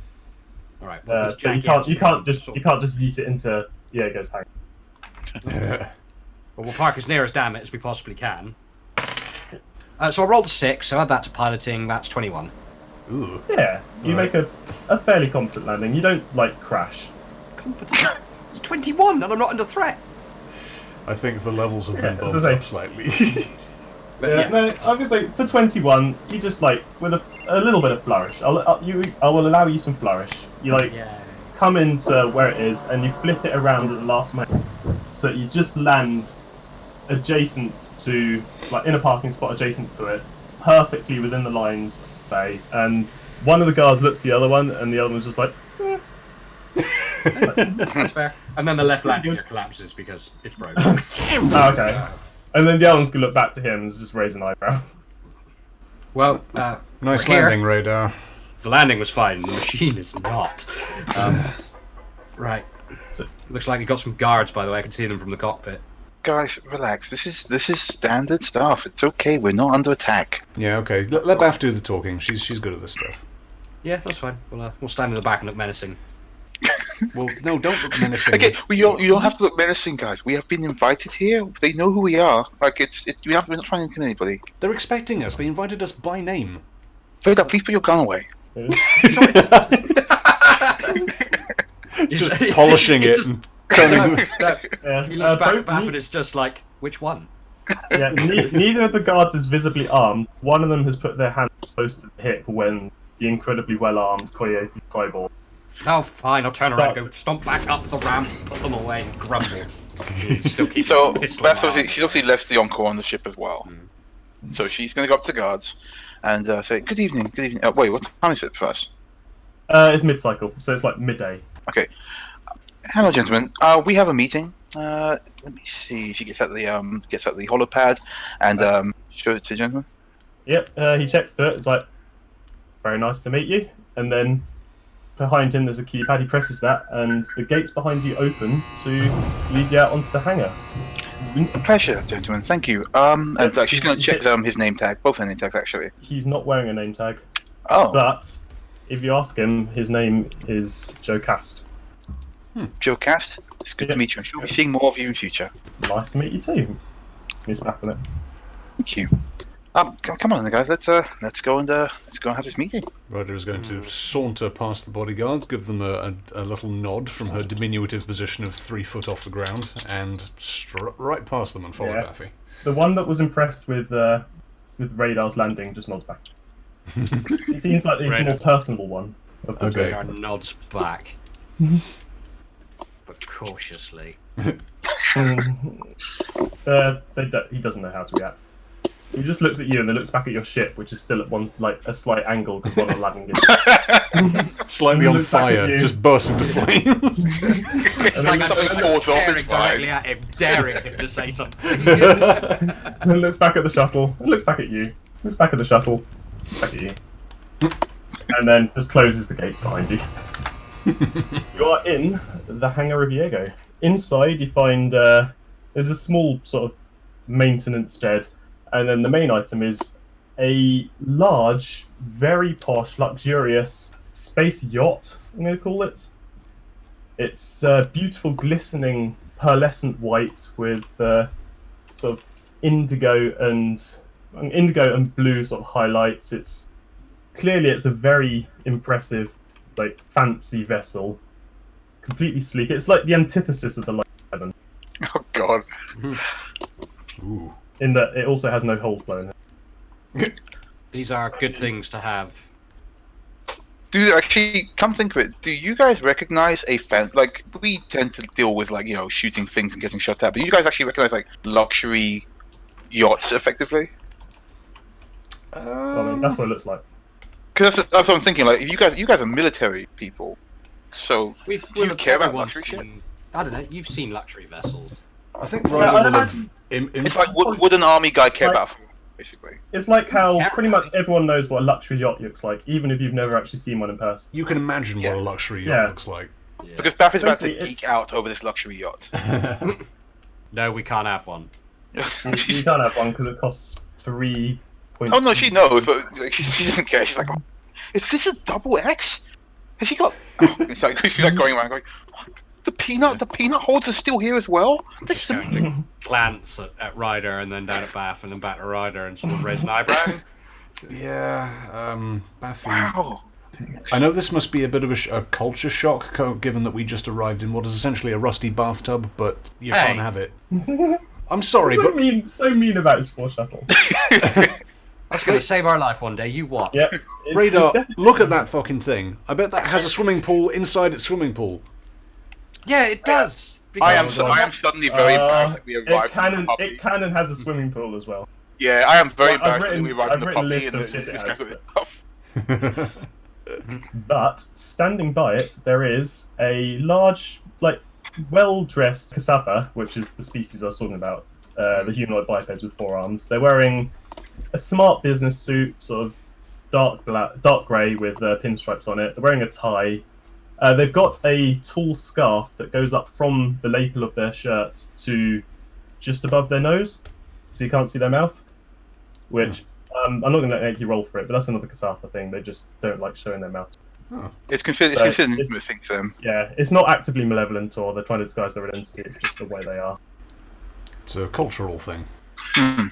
All right. Well, But you can't just yeet it into Diego's hangar. Well, we'll park as near as damn it as we possibly can. So I rolled a 6, so add that to piloting, that's 21. Ooh. Yeah, you make a fairly competent landing. You don't crash. Competent. It's 21, and I'm not under threat. I think the levels have been as bumped I say. up slightly. But Yeah, no, I was gonna say for 21, you just with a little bit of flourish. I will allow you some flourish. You Yeah. come into where it is and you flip it around at the last moment, so you just land adjacent to in a parking spot adjacent to it, perfectly within the lines of the bay. And one of the guards looks at the other one, and the other one's just like, eh. That's fair. And then the left landing gear collapses because it's broken. Oh, okay. And then the other one's gonna look back to him and just raise an eyebrow. Well, Nice we're here. landing, Radar. The landing was fine, the machine is not. Right. Looks like you got some guards, by the way. I can see them from the cockpit. Guys, relax. This is standard stuff. It's okay. We're not under attack. Yeah, okay. Let Baff do the talking. She's good at this stuff. Yeah, that's fine. We'll stand in the back and look menacing. Well, no, don't look menacing. Okay, you don't have to look menacing, guys. We have been invited here. They know who we are. We're not trying to intimidate anybody. They're expecting us. They invited us by name. Rada, please put your gun away. Just polishing it and turning. Yeah. He looks back at Baff Both- and it's just like, which one? Yeah, neither of the guards is visibly armed. One of them has put their hand close to the hip when the incredibly well-armed Coyote cyborg. Oh, fine. I'll turn around, Start- go stomp back up the ramp, put them away, and grumble. Still keep So the pistol. Beth, in my she's obviously left the Encore on the ship as well. So she's going to go up to the guards and say, "Good evening, good evening." Wait, what time is it for us? It's mid-cycle, so it's like midday. Okay. Hello, gentlemen. We have a meeting. Let me see. She gets out the hollow pad and shows it to the gentleman. Yep, he checks through it. It's like, very nice to meet you. And then behind him there's a keypad. He presses that, and the gates behind you open to lead you out onto the hangar. A pleasure, gentlemen. Thank you. And she's going to check his name tag, both their name tags actually. He's not wearing a name tag, Oh, but if you ask him, his name is Joe Cast. Joe Cast. It's good to meet you. I'm sure we'll be seeing more of you in future. Nice to meet you too. He's back on it. Thank you. Come on, then, guys. Let's go and have this meeting. Ryder is going to saunter past the bodyguards, give them a little nod from her diminutive position of 3 foot off the ground, and strut right past them and follow Baffy. The one that was impressed with Radar's landing just nods back. He seems like he's the more personable one. Of the Okay. Radar nods back. But cautiously. he doesn't know how to react. He just looks at you and then looks back at your ship, which is still at a slight angle because one of the landing gears. Slightly on fire, just bursts into flames. It's like I'm staring directly at him, daring him to say something. And then looks back at the shuttle, and looks back at you, looks back at the shuttle, looks back at you, and then just closes the gates behind you. You are in the hangar of Diego. Inside, you find there's a small sort of maintenance shed, and then the main item is a large, very posh, luxurious space yacht, I'm going to call it. It's beautiful, glistening, pearlescent white with sort of indigo and blue sort of highlights. It's a very impressive, like, fancy vessel, completely sleek. It's like the antithesis of the Light 7. Oh God. Ooh. In that it also has no hold blown. These are good things to have. Actually, come think of it, do you guys recognize a fan? Like, we tend to deal with, like, shooting things and getting shot at, but you guys actually recognize, like, luxury yachts, effectively? I mean, that's what it looks like. Because that's what I'm thinking. Like, if you guys are military people, so do you care about luxury shit? I don't know. You've seen luxury vessels. I think Ryder will have... It's like, would an army guy care about, basically? It's like how pretty much everyone knows what a luxury yacht looks like, even if you've never actually seen one in person. You can imagine what a luxury yacht looks like. Yeah. Because Baff is about to Basically, geek out over this luxury yacht. No, we can't have one. You can't have one because it costs 3 points. Oh no, she knows, but like, she doesn't care. She's like, is this a double X? Has he got? She's like going around going, what? The peanut holders are still here as well. This is Going to glance at Ryder and then down at Baff and then back to Ryder and sort of raise an eyebrow. Yeah, Baffy. wow. I know this must be a bit of a culture shock, given that we just arrived in what is essentially a rusty bathtub, but you can't have it. I'm sorry, so but... so mean about his poor shuttle. That's going to save our life one day, you watch. Yep. Radar, look at that fucking thing. I bet that has a swimming pool inside its swimming pool. Yeah, it does. I am suddenly very embarrassed that we arrived in the puppy. It can and has a swimming pool as well. Yeah, I am very Well, embarrassed that we arrived in the I've puppy. written a And list of shit it has, stuff. But standing by it, there is a large, like, well-dressed cassava, which is the species I was talking about, the humanoid bipeds with 4 arms. They're wearing a smart business suit, sort of dark grey with pinstripes on it. They're wearing a tie. They've got a tall scarf that goes up from the lapel of their shirt to just above their nose, so you can't see their mouth. Which I'm not going to make you roll for it, but that's another Kasatha thing. They just don't like showing their mouth. It's considered an intimate thing to them. Yeah, it's not actively malevolent or they're trying to disguise their identity. It's just the way they are. It's a cultural thing. Yeah.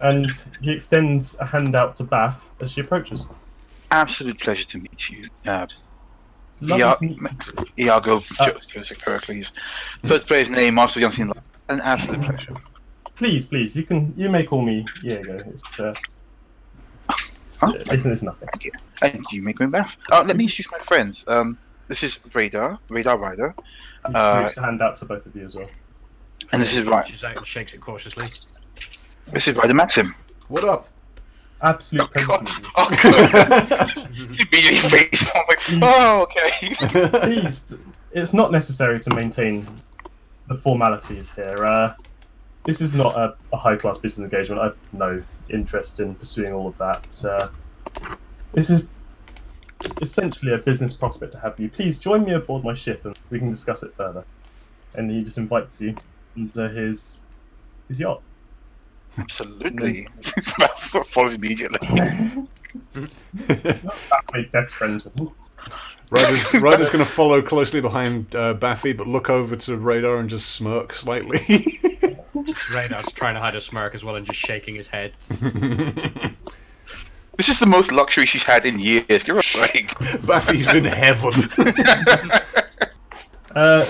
And he extends a hand out to Bath as she approaches. Absolute pleasure to meet you. Lovely to meet you. Iago Joseph Pericles. First player's name, Master Youngsin. An absolute pleasure. Please, you may call me Diego. It's nothing. And you make me laugh. Let me introduce my friends. This is Radar Rider, He reached a hand out to both of you as well. and this is Reaches out and shakes it cautiously. Rider Maxim. What up? Absolute God. pleasure. Oh, God. He immediately faced. I was like, oh, okay. Please, it's not necessary to maintain the formalities here. This is not a high-class business engagement. I've no interest in pursuing all of that. This is essentially a business prospect to have you. Please join me aboard my ship and we can discuss it further. And he just invites you into his yacht. Absolutely. Follows immediately. I've made best friends with him. Ryder's going to follow closely behind Baffy, but look over to Radar and just smirk slightly. Radar's trying to hide a smirk as well and just shaking his head. This is the most luxury she's had in years. Give her a break. Baffy's in heaven.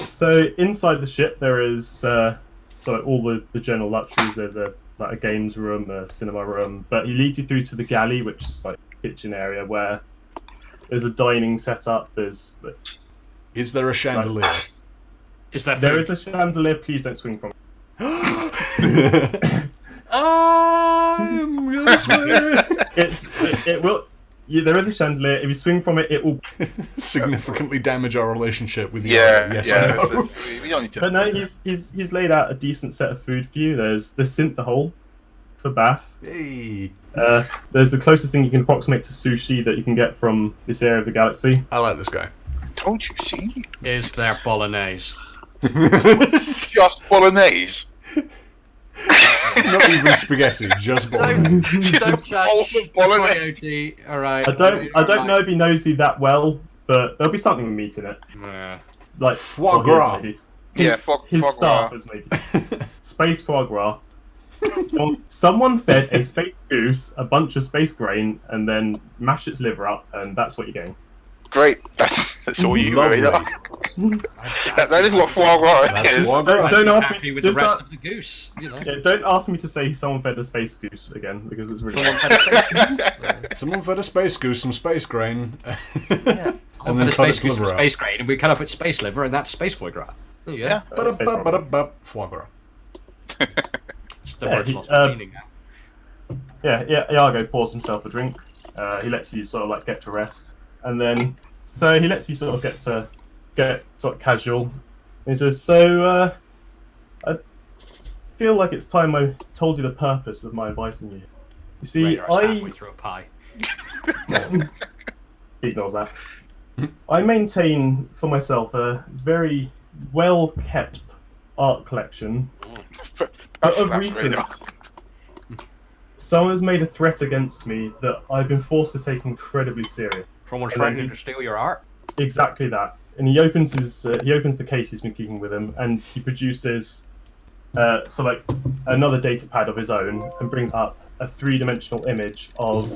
So inside the ship there is all the general luxuries. There's a games room, a cinema room, but he leads you through to the galley, which is like a kitchen area where there's a dining setup. Is there a chandelier? Is there there food? is a chandelier. Please don't swing from it. I'm gonna swear. It will. Yeah, there is a chandelier. If you swing from it, it will. Significantly damage our relationship with you. Yeah, Yes, yeah. I know. We don't need to. But no, he's laid out a decent set of food for you. There's the synth hole for Bath. Hey, There's the closest thing you can approximate to sushi that you can get from this area of the galaxy. I like this guy. Told you, see? Is there bolognese? Just bolognese. Not even spaghetti, just bolognese. Don't judge all the the bolognese. coyote. Alright. I don't know if he knows you that well, but there'll be something with meat in it. Yeah. Like Foie what he gras. has made. Yeah, His foie staff gras. has made it. Space foie gras. Someone fed a space goose a bunch of space grain and then mashed its liver up, and that's what you're getting. Great. That's all you Lovely. Radar. That is what foie gras That's is. foie gras. Don't ask Happy me. with the Just rest of the goose, you know. yeah, don't ask me to say someone fed a space goose again because it's really. Someone fed a space goose some space grain. And then then cut space its goose liver and space grain, and we cut up its space liver, and that's space foie gras. There you go. Yeah. Ba-da-ba-ba-da-ba, foie gras. The Yeah, word's he- lost its meaning now. Yeah, Iago pours himself a drink. He lets you sort of like get to rest, and then he lets you sort of get sort of casual. And he says, "So, I feel like it's time I told you the ppurpose of my inviting you. You see, Radar's halfway through a pie. He ignores that. I maintain for myself a very well-kept art collection, but of That's recent." Radar. Someone has made a threat against me that I've been forced to take incredibly serious. Someone's And then threatening to he's- steal your art. Exactly that. And he opens the case he's been keeping with him, and he produces another data pad of his own and brings up a three-dimensional image of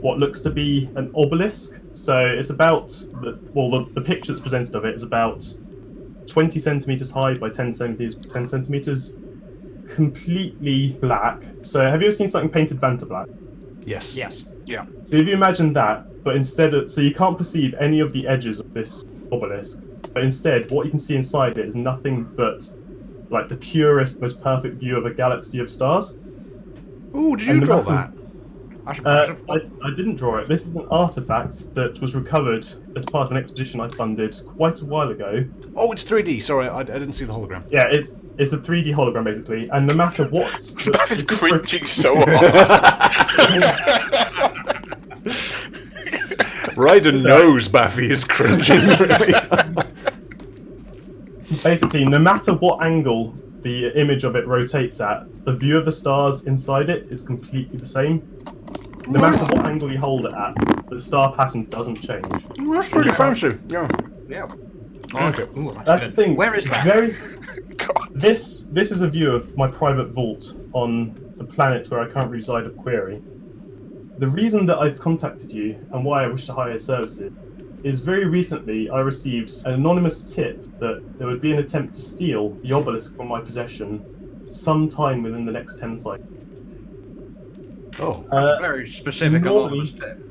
what looks to be an obelisk. So it's about the picture that's presented of it is about 20 centimeters high by 10 centimeters, completely black. So have you ever seen something painted Vanta black? Yes. Yes. So if you imagine that, but so you can't perceive any of the edges of this obelisk, but instead what you can see inside it is nothing but like the purest, most perfect view of a galaxy of stars. Ooh, did you And the draw massive- that? That's impressive. I didn't draw it. This is an artifact that was recovered as part of an expedition I funded quite a while ago. Oh, it's 3D. Sorry, I didn't see the hologram. Yeah, it's a 3D hologram basically, and no matter what, That is it's just cringing so hard. Ryder knows Baffy is cringing. Really. basically, no matter what angle the image of it rotates at, the view of the stars inside it is completely the same. No matter what angle you hold it at, the star pattern doesn't change. That's pretty fancy. Yeah. Yeah. I like it. Ooh, That's the good. thing. Where is that? This is a view of my private vault on the planet where I currently reside of Query. The reason that I've contacted you and why I wish to hire your services is very recently I received an anonymous tip that there would be an attempt to steal the obelisk from my possession sometime within the next 10 cycles. Oh. Very specific normally- anonymous tip.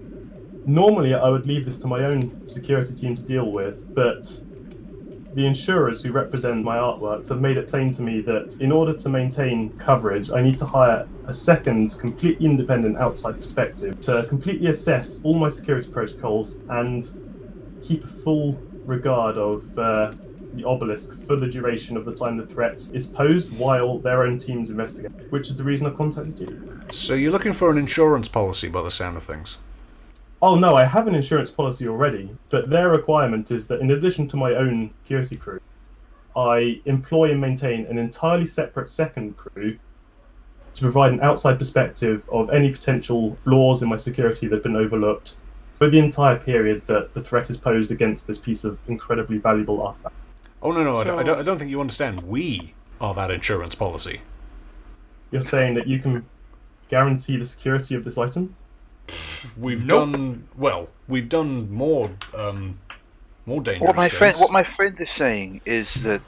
Normally, I would leave this to my own security team to deal with, but the insurers who represent my artworks have made it plain to me that in order to maintain coverage, I need to hire a second, completely independent outside perspective to completely assess all my security protocols and keep a full regard of the obelisk for the duration of the time the threat is posed while their own teams investigate, which is the reason I've contacted you. So you're looking for an insurance policy by the sound of things? Oh no, I have an insurance policy already, but their requirement is that in addition to my own security crew, I employ and maintain an entirely separate second crew to provide an outside perspective of any potential flaws in my security that have been overlooked for the entire period that the threat is posed against this piece of incredibly valuable artifact. Oh, no, I don't think you understand. We are that insurance policy. You're saying that you can guarantee the security of this item? We've done more dangerous What my things. friend is saying is that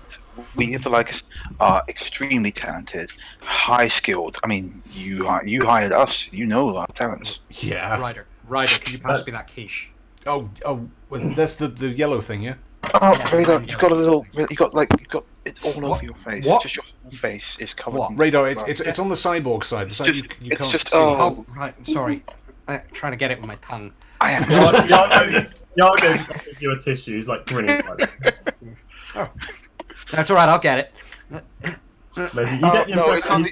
we of the Laikas are extremely talented, high skilled. I mean, you hired us. You know our talents. Yeah. Ryder, can you pass me that quiche? Oh, well, that's the yellow thing, yeah? Oh, Radar, you've got it all over your face. What? Just your whole face is covered. What? in Radar, blood. it's on the cyborg side. The side you it's can't just- see. oh. Oh, right. Sorry. I'm trying to get it with my tongue. I am. Yargo gives you a tissue, he's like grinning. That's all right. I'll get it. You get the impression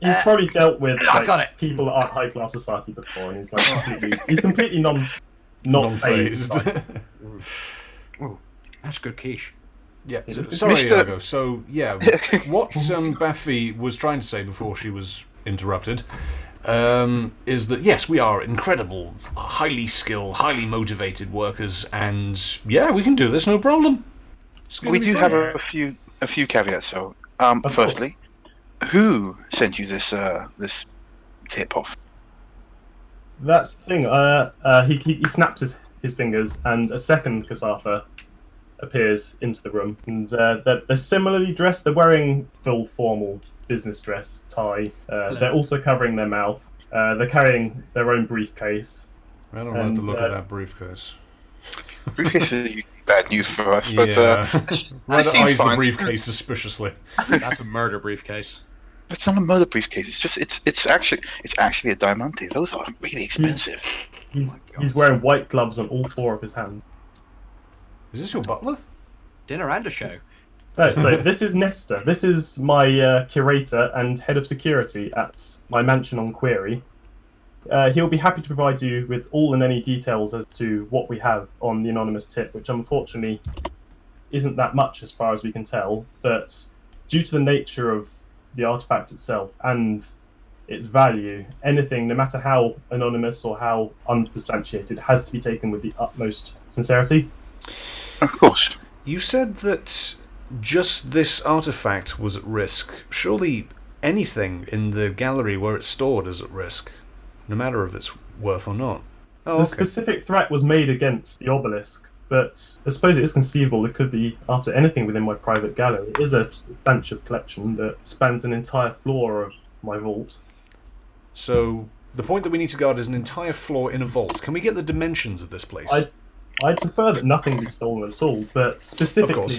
he's probably dealt with I got it. people that aren't high class society before, and he's like completely not Non-phased. phased. Oh, that's good quiche. Yeah. It So, is- sorry, Mr. Iago. So, yeah, what Baffy was trying to say before she was interrupted is that, yes, we are incredible, highly skilled, highly motivated workers, and, yeah, we can do this, no problem. It's gonna We be do fun. have a few caveats, though. Of Firstly, who sent you this this tip off? That's the thing. He snaps his fingers, and a second Kasatha appears into the room. And they're similarly dressed. They're wearing full formal business dress, tie. They're also covering their mouth. They're carrying their own briefcase. I don't like to look at that briefcase. Briefcase is usually bad news for us, but Yeah. Red seems eyes the fine. briefcase suspiciously. That's a murder briefcase. it's not a murder briefcase. It's just it's actually a diamante. Those are really expensive. He's wearing white gloves on all four of his hands. Is this your butler? Dinner and a show. Right, so this is Nestor. This is my curator and head of security at my mansion on Query. He'll be happy to provide you with all and any details as to what we have on the anonymous tip, which unfortunately isn't that much as far as we can tell, but due to the nature of the artifact itself and its value, anything, no matter how anonymous or how unsubstantiated, has to be taken with the utmost sincerity. Of course. You said that just this artifact was at risk. Surely anything in the gallery where it's stored is at risk, no matter if it's worth or not. Oh, The okay. specific threat was made against the obelisk, but I suppose it is conceivable it could be after anything within my private gallery. It is a substantial collection that spans an entire floor of my vault. So the point that we need to guard is an entire floor in a vault. Can we get the dimensions of this place? I'd prefer that nothing be stolen at all, but specifically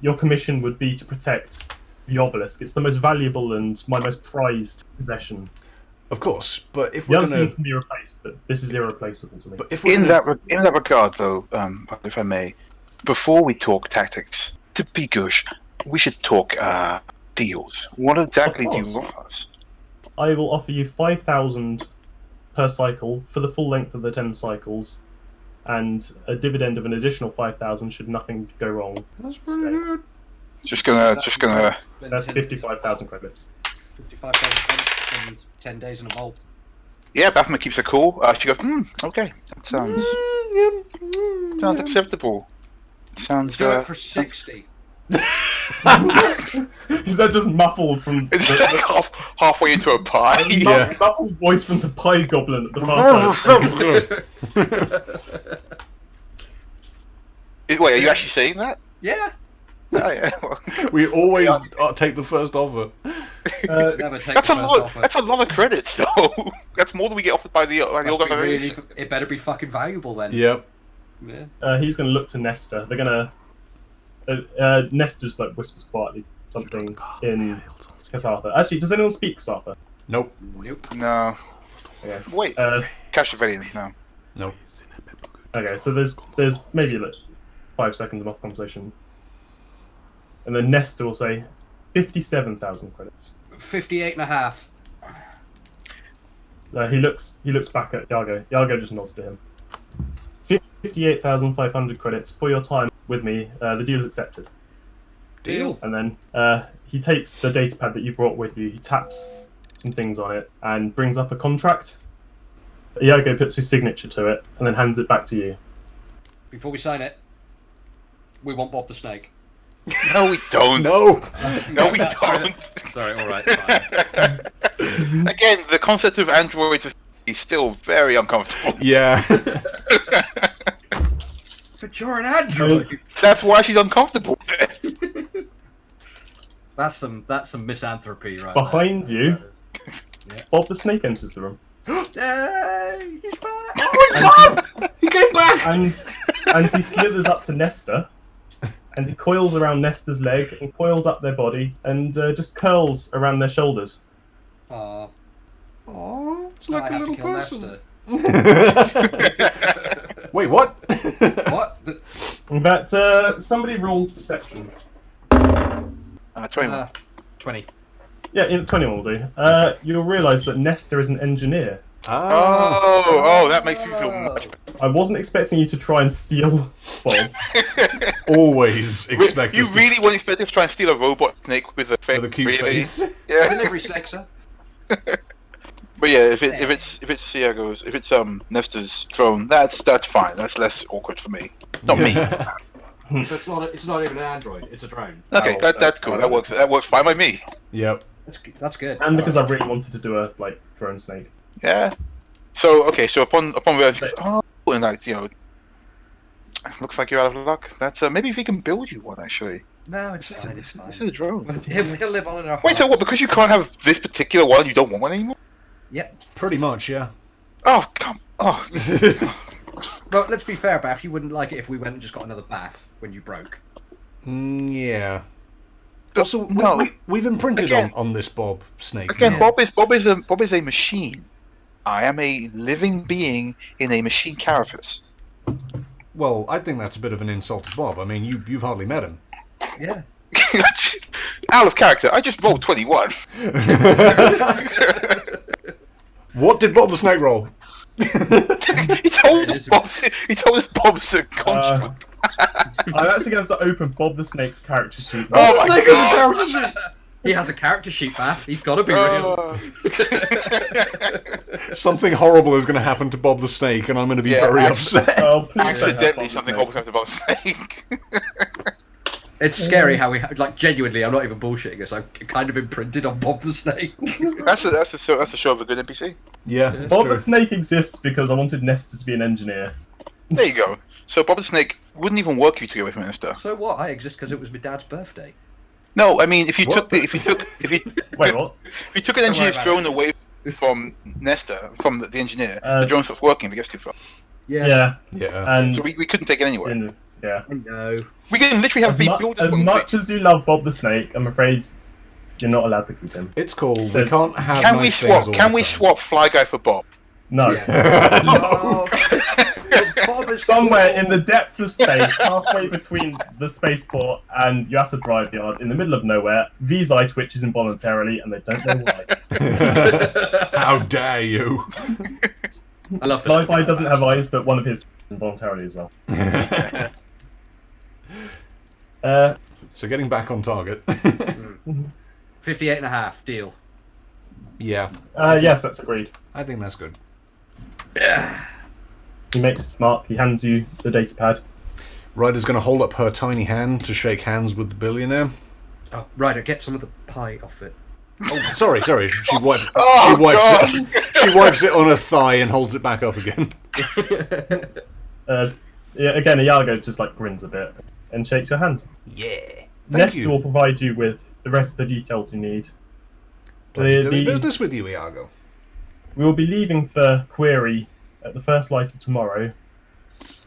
your commission would be to protect the obelisk. It's the most valuable and my most prized possession. Of course, but if The we're other going things to, can be replaced, but this is irreplaceable to me. but if we're In gonna, that regard, though, if I may, before we talk tactics, to be gush, we should talk deals. What exactly do you course. offer us? I will offer you 5,000 per cycle for the full length of the 10 cycles, and a dividend of an additional 5,000 should nothing go wrong. that's pretty good. Just gonna. That's 55,000 credits. 55,000 credits and 10 days in a vault. Yeah, Baphomet keeps it cool. She goes, okay, that sounds acceptable. Sounds. Do it for 60. Is that just muffled from It's like halfway into a pie. Yeah. muffled voice from the pie goblin at the far side? Wait, are you actually saying that? Yeah. Oh, yeah. Well, We always take the first offer. Never take that's the a first lot. offer. That's a lot of credits, though. That's more than we get offered by the Must be organization. really, it better be fucking valuable then. Yep. Yeah. He's going to look to Nesta. They're going to. Nesta's like whispers quietly something in Kasatha. Actually, does anyone speak Kasatha? Nope. Nope. No. Okay. Wait. Cashevelian, no. Nope. Okay, so there's maybe like 5 seconds of off conversation, and then Nesta will say 57,000 credits. 58.5. He looks back at Yago. Yago just nods to him. 58,500 credits for your time with me. The deal is accepted. Deal. And then he takes the data pad that you brought with you. He taps some things on it and brings up a contract. Iago puts his signature to it and then hands it back to you. Before we sign it, we want Bob the Snake. No, we don't. No. No, we don't. Sorry, alright, fine. Again, the concept of androids is still very uncomfortable. Yeah. But you're an android! That's why she's uncomfortable. That's some misanthropy right Behind there. you, Yeah. Bob the Snake enters the room. Hey, he's back! Oh, it's Bob! He came back! And he slithers up to Nesta, and he coils around Nesta's leg and coils up their body and just curls around their shoulders. Aw. Oh, it's Might like a have to little kill person. Nesta. Wait, what? What? In fact, somebody roll perception. 21. 20. Yeah, 21 will do. You'll realise that Nesta is an engineer. Oh, that makes me feel much better. I wasn't expecting you to try and steal Bob. Always expect You us to really won't expect us to try and steal a robot snake with a face? with a cute really? face. Yeah. Delivery snake, sir. But yeah, if it's Iago's, if it's Nesta's drone, that's fine. That's less awkward for me. Not me. So it's not even an android, it's a drone. Okay, that's cool. That works fine by me. Yep. That's good. And because I really wanted to do a drone snake. Yeah. So upon realizing, and looks like you're out of luck. That's maybe if we can build you one actually. No, it's fine. It's This is a drone. He'll live on in our Wait, so what? Because you can't have this particular one, you don't want one anymore? Yep. Pretty much, yeah. Oh, come. Oh. But let's be fair, Bath. You wouldn't like it if we went and just got another Bath when you broke. Yeah. Also, No. we've imprinted Again- on this Bob Snake. Again, now. Bob is a machine. I am a living being in a machine carapace. Well, I think that's a bit of an insult to Bob. I mean, you've hardly met him. Yeah. Out of character. I just rolled 21. What did Bob the Snake roll? he told us Bob's a construct. I'm actually going to open Bob the Snake's character sheet. Oh the my Snake has a God. character sheet. He has a character sheet, Bath. He's got to be real. Something horrible is going to happen to Bob the Snake, and I'm going to be Yeah, very actually- upset. Oh, please don't have Accidentally, Bob the something Snake. always happens about Snake. It's scary how we genuinely. I'm not even bullshitting us. I'm kind of imprinted on Bob the Snake. that's a show of a good NPC. Yeah, it's Bob true. the Snake exists because I wanted Nesta to be an engineer. There you go. So Bob the Snake wouldn't even work if you took it away from Minister. So what? I exist because it was my dad's birthday. No, I mean if you What? took Wait, what? if you took an engineer's Don't worry drone away from Nesta, from the engineer, Uh, the drone stops working if it gets too far. Yeah, Yeah. and So we couldn't take it anywhere. yeah. I know. We can literally have As much as you love Bob the Snake, I'm afraid you're not allowed to keep him. It's cool. We There's- can't have Can we nice things swap? all Can the we time. swap Fly Guy for Bob? No. Oh, Bob is Somewhere in the depths of space, halfway between the spaceport and Yuasa Drive Yards, in the middle of nowhere, V's eye twitches involuntarily, and they don't know why. How dare you? I love that. Fly-Fi doesn't have eyes, but one of his involuntarily as well. So getting back on target. 58.5 deal. Yeah, Yes, that's agreed. I think that's good. He makes a mark, he hands you the data pad. Ryder's going to hold up her tiny hand to shake hands with the billionaire. Oh, Ryder, get some of the pie off it. Oh, sorry. She wipes. Oh, she wipes God. it. She wipes it on her thigh and holds it back up again. Yeah, again, Iago just grins a bit and shakes your hand. Yeah. Nesta you. will provide you with the rest of the details you need. Pleasure doing business with you, Iago. We will be leaving for Query at the first light of tomorrow.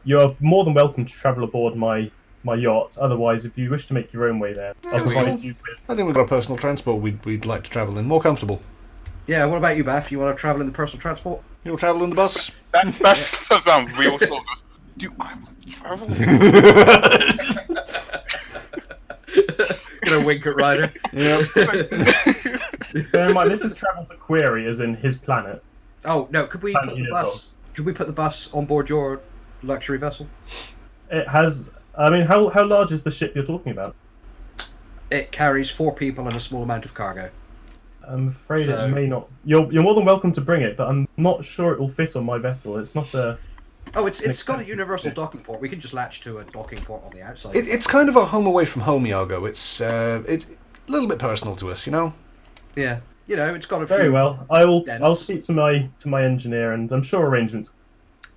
You are more than welcome to travel aboard my yacht. Otherwise, if you wish to make your own way there, I'll provide you with... I think we've got a personal transport we'd like to travel in. More comfortable. Yeah, what about you, Bath? You want to travel in the personal transport? You'll travel in the bus? That sounds real sort of. Do I want to travel? Gonna wink at Ryder. Yeah. Bear in mind, this is travel to Query, as in his planet. Oh no, could we Planet put the Unicorn. bus? Could we put the bus on board your luxury vessel? It has... I mean, how large is the ship you're talking about? It carries 4 people and a small amount of cargo. I'm afraid So- it may not... You're more than welcome to bring it, but I'm not sure it will fit on my vessel. It's not a... Oh, it's got a Expensive. universal docking port. We can just latch to a docking port on the outside. It's kind of a home away from home, Iago. It's a little bit personal to us, you know? Yeah, you know, it's got a few... Very well. I'll Dents. speak to my engineer, and I'm sure arrangements...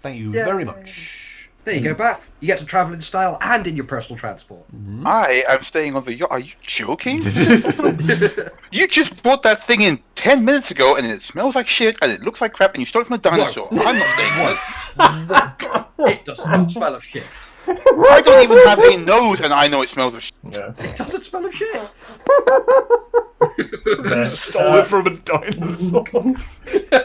Thank you Yeah. very much. There you go, Bath. You get to travel in style and in your personal transport. I am staying on the yacht. Are you joking? You just brought that thing in 10 minutes ago, and it smells like shit, and it looks like crap, and you stole it from a dinosaur. I'm not staying on. It does not smell of shit. I don't even have a nose, and I know it smells of shit. Yeah. It doesn't smell of shit. There. Stole it from a dinosaur.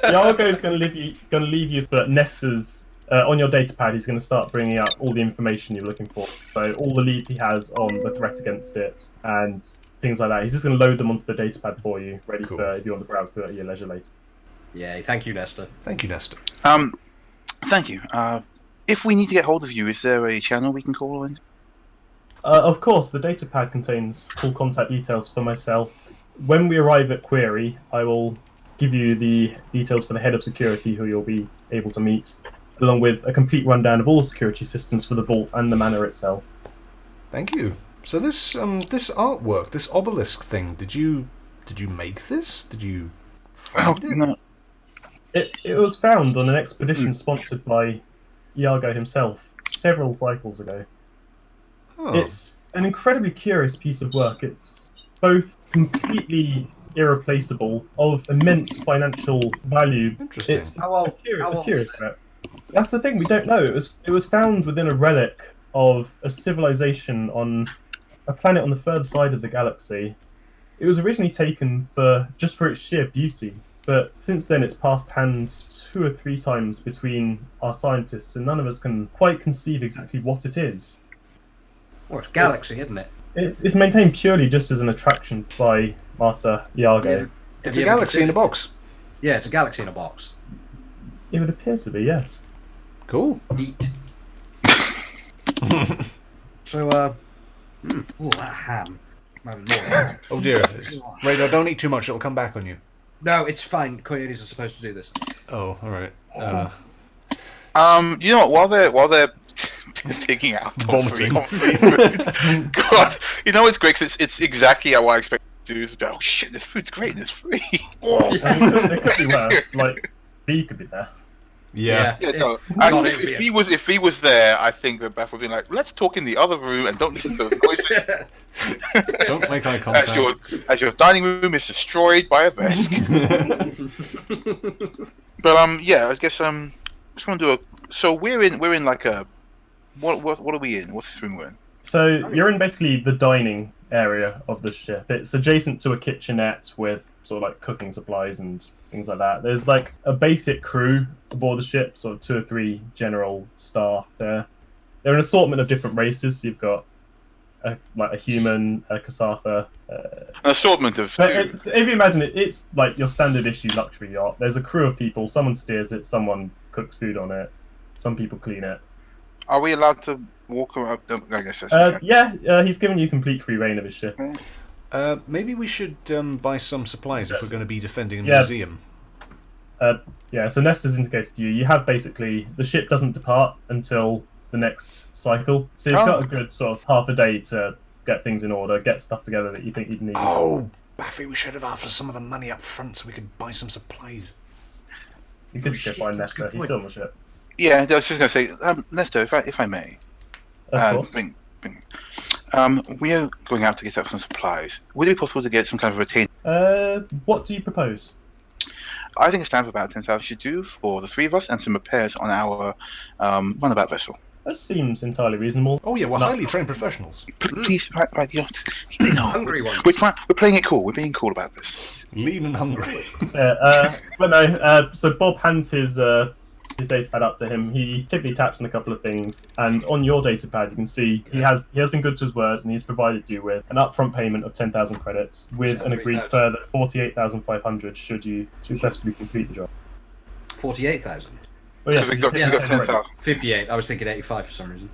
Iago's going to leave you, but Nesta's on your datapad. He's going to start bringing up all the information you're looking for. So all the leads he has on the threat against it and things like that. He's just going to load them onto the datapad for you, ready Cool. for if you want to browse through it at your leisure later. Yay, thank you, Nesta. Thank you, Nesta. Thank you. If we need to get hold of you, is there a channel we can call in? Of course, the datapad contains full contact details for myself. When we arrive at Query, I will give you the details for the head of security who you'll be able to meet, along with a complete rundown of all the security systems for the vault and the manor itself. Thank you. So this artwork, this obelisk thing, did you make this? Did you find it? no. It was found on an expedition sponsored by Iago himself several cycles ago. Oh. It's an incredibly curious piece of work. It's both completely irreplaceable, of immense financial value. Interesting. It's How old- how old curious is it? about. That's the thing, we don't know. It was found within a relic of a civilization on a planet on the further side of the galaxy. It was originally taken just for its sheer beauty, but since then it's passed hands 2 or 3 times between our scientists, and none of us can quite conceive exactly what it is. Well, it's Galaxy, isn't it? It's maintained purely just as an attraction by Master Iago. It's a galaxy in a box. Yeah, it's a galaxy in a box. It would appear to be, yes. Cool. Eat. So, oh, that ham. I'm having more ham. Oh dear. Radar, don't eat too much, it'll come back on you. No, it's fine. Coyotes are supposed to do this. Oh, alright. You know what? While they're picking out Vomiting. God, you know it's great 'cause it's exactly how I expect to do. It's, oh shit, this food's great and it's free. It could be worse. Like, B could be there. Yeah. Yeah, no. Not Actually, it, if he was there, I think that Beth would be like, "Let's talk in the other room and don't listen to the noises." Don't make eye contact. as your dining room is destroyed by a Vesk. But yeah, I guess just want to do a. So we're in like a. What are we in? What's this room we're in? So you're in basically the dining area of the ship. It's adjacent to a kitchenette with sort of like cooking supplies and things like that. There's like a basic crew aboard the ship, sort of 2 or 3 general staff there. They're an assortment of different races. So you've got a human, a Kasatha. An assortment of. But if you imagine it, it's like your standard issue luxury yacht. There's a crew of people. Someone steers it. Someone cooks food on it. Some people clean it. Are we allowed to walk around? I guess that's He's given you complete free reign of his ship. Maybe we should buy some supplies if we're going to be defending a Yeah. museum. So Nesta's indicated to you, you have basically, the ship doesn't depart until the next cycle. So you've got a good sort of half a day to get things in order, get stuff together that you think you'd need. Oh, Baffy, we should have asked for some of the money up front so we could buy some supplies. You could ship by Nesta, he's still on the ship. Yeah, I was just going to say, Nestor, if I may, Of course. bring. We are going out to get some supplies. Would it be possible to get some kind of retainer? What do you propose? I think it's time for about 10,000 should do for the 3 of us and some repairs on our runabout vessel. That seems entirely reasonable. Oh yeah, we're No. highly trained professionals. Please, right, you know, Hungry ones. we're playing it cool. We're being cool about this. Lean and hungry. But no, so Bob hands his datapad up to him. He typically taps on a couple of things, and on your datapad you can see he has been good to his word, and he's provided you with an upfront payment of 10,000 credits with an agreed 3,000. further 48,500 should you successfully complete the job. 48,000. Oh yeah, So we got Yeah, that's 10,000. 58. I was thinking 85 for some reason.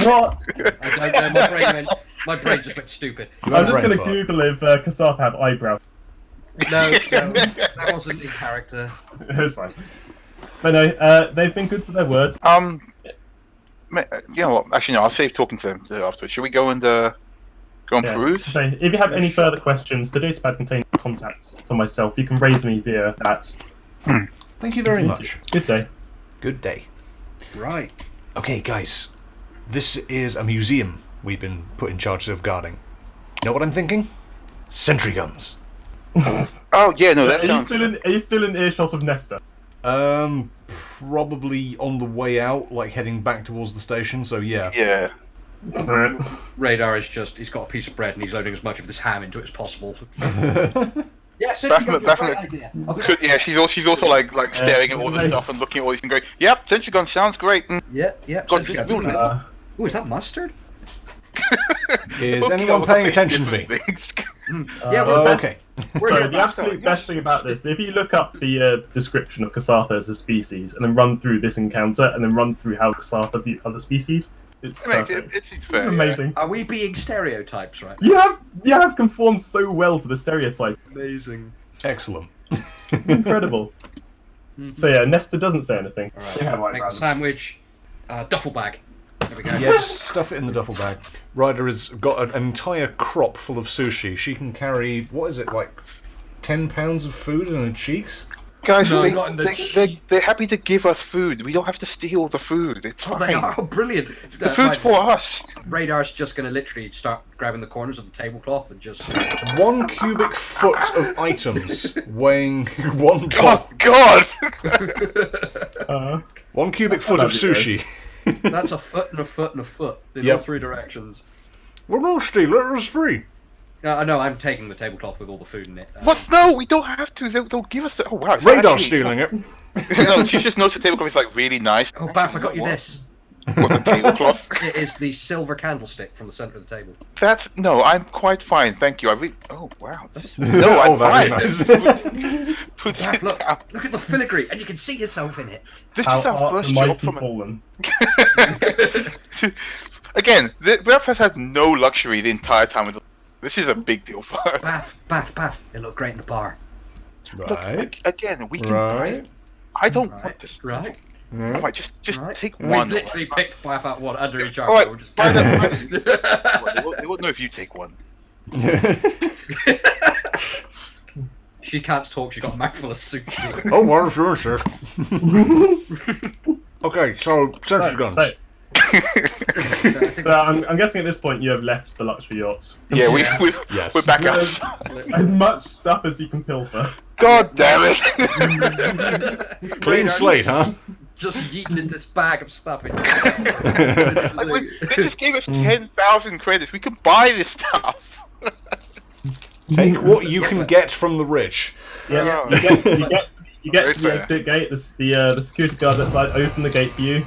what? I don't know. My brain just went stupid. You I'm had a just brain going to fart. Google if Kassath have eyebrows. No, that wasn't in character. It's fine. But no, they've been good to their word. You know what? Actually, no. I'll save talking to them afterwards. Should we go and Yeah. peruse? So if you have any further questions, the datapad contains contacts for myself. You can raise me via that. Thank you very much. Good day. Good day. Right. Okay, guys. This is a museum we've been put in charge of guarding. Know what I'm thinking? Sentry guns. Oh yeah, no, that sounds. Are you still in earshot of Nesta? Probably on the way out, like heading back towards the station, so yeah. Yeah. Radar is he's got a piece of bread and he's loading as much of this ham into it as possible. Yeah, sentry guns are a great Definitely. idea. I'll be- Yeah, she's also like staring at all the stuff and looking at all these and going, "Yep, sentry gun sounds great." Yeah. God, sentry just gun. ruin it. Oh, is that mustard? Is Okay, anyone I'll paying take attention to me? different things. Yeah, Oh, we're okay. So the absolute best thing about this, if you look up the description of Kasatha as a species, and then run through this encounter, and then run through how Kasatha view other species, it's perfect. It's It's fair. amazing. Are we being stereotypes right You have conformed so well to the stereotype. Amazing. Excellent. It's incredible. So yeah, Nesta doesn't say anything. Alright, Yeah, right, make a random. sandwich. Duffel bag. There we go. Yeah, just stuff it in the duffel bag. Ryder has got an entire crop full of sushi. She can carry, what is it, like 10 pounds of food in her cheeks? Guys, No, not in the they're happy to give us food. We don't have to steal the food. It's Oh, fine. they are brilliant. The food's for us. Radar's just going to literally start grabbing the corners of the tablecloth and just. 1 cubic foot of items weighing 1 Oh God! 1 cubic foot of That'd be sushi. That's a foot and a foot and a foot in Yep. all 3 directions. Well, no, steal it, it's free. I know, I'm taking the tablecloth with all the food in it. What? No, we don't have to. They'll give us. Oh wow! it's Radar's actually- stealing it. No, she just knows the tablecloth is like really nice. Oh, Bath, I got you this. What, the tablecloth? It is the silver candlestick from the centre of the table. No, I'm quite fine, thank you. I really. Oh wow. No, Oh, I'm that is fine. nice. Put Bath, it look, down. look at the filigree, and you can see yourself in it. This How is our art first the job mighty from. fallen. Again, Rep has had no luxury the entire time. This is a big deal for her. Bath. It looked great in the bar. Look, Right. again, we can. Right. I don't want this. Right. Alright, just Right. take We've one. literally picked Bath out one under each arm. Alright, We'll just... fine then, they won't know if you take one. She can't talk, she got a mouthful of sushi. Oh, well, sure, sir. Okay, so, sentry guns. So, I think so I'm guessing at this point you have left the luxury yachts. Yeah, Yes. we're back up. As much stuff as you can pilfer. God damn it! Clean slate, huh? just yeeted this bag of stuff in. They just gave us 10,000 credits. We can buy this stuff. Take what you can get from the rich. Yeah, you get to the exit gate. The security guard outside open the gate for you.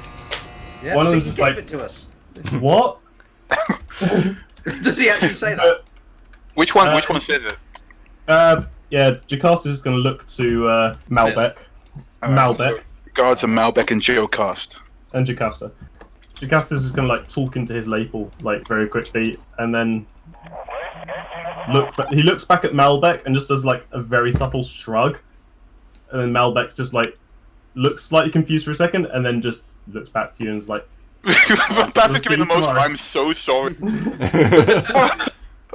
Yeah, One of so them's he just gave like- it to us. What? Does he actually say that? Which one says it? Yeah, Jacasta's just gonna look to Malbec. Malbec. Guards are Malbec and Geocast. And Jocasta. Jocasta's just gonna like talk into his lapel like very quickly, and then he looks back at Malbec and just does like a very subtle shrug, and then Malbec just like looks slightly confused for a second, and then just looks back to you and is like, That's giving the most. tomorrow. I'm so sorry.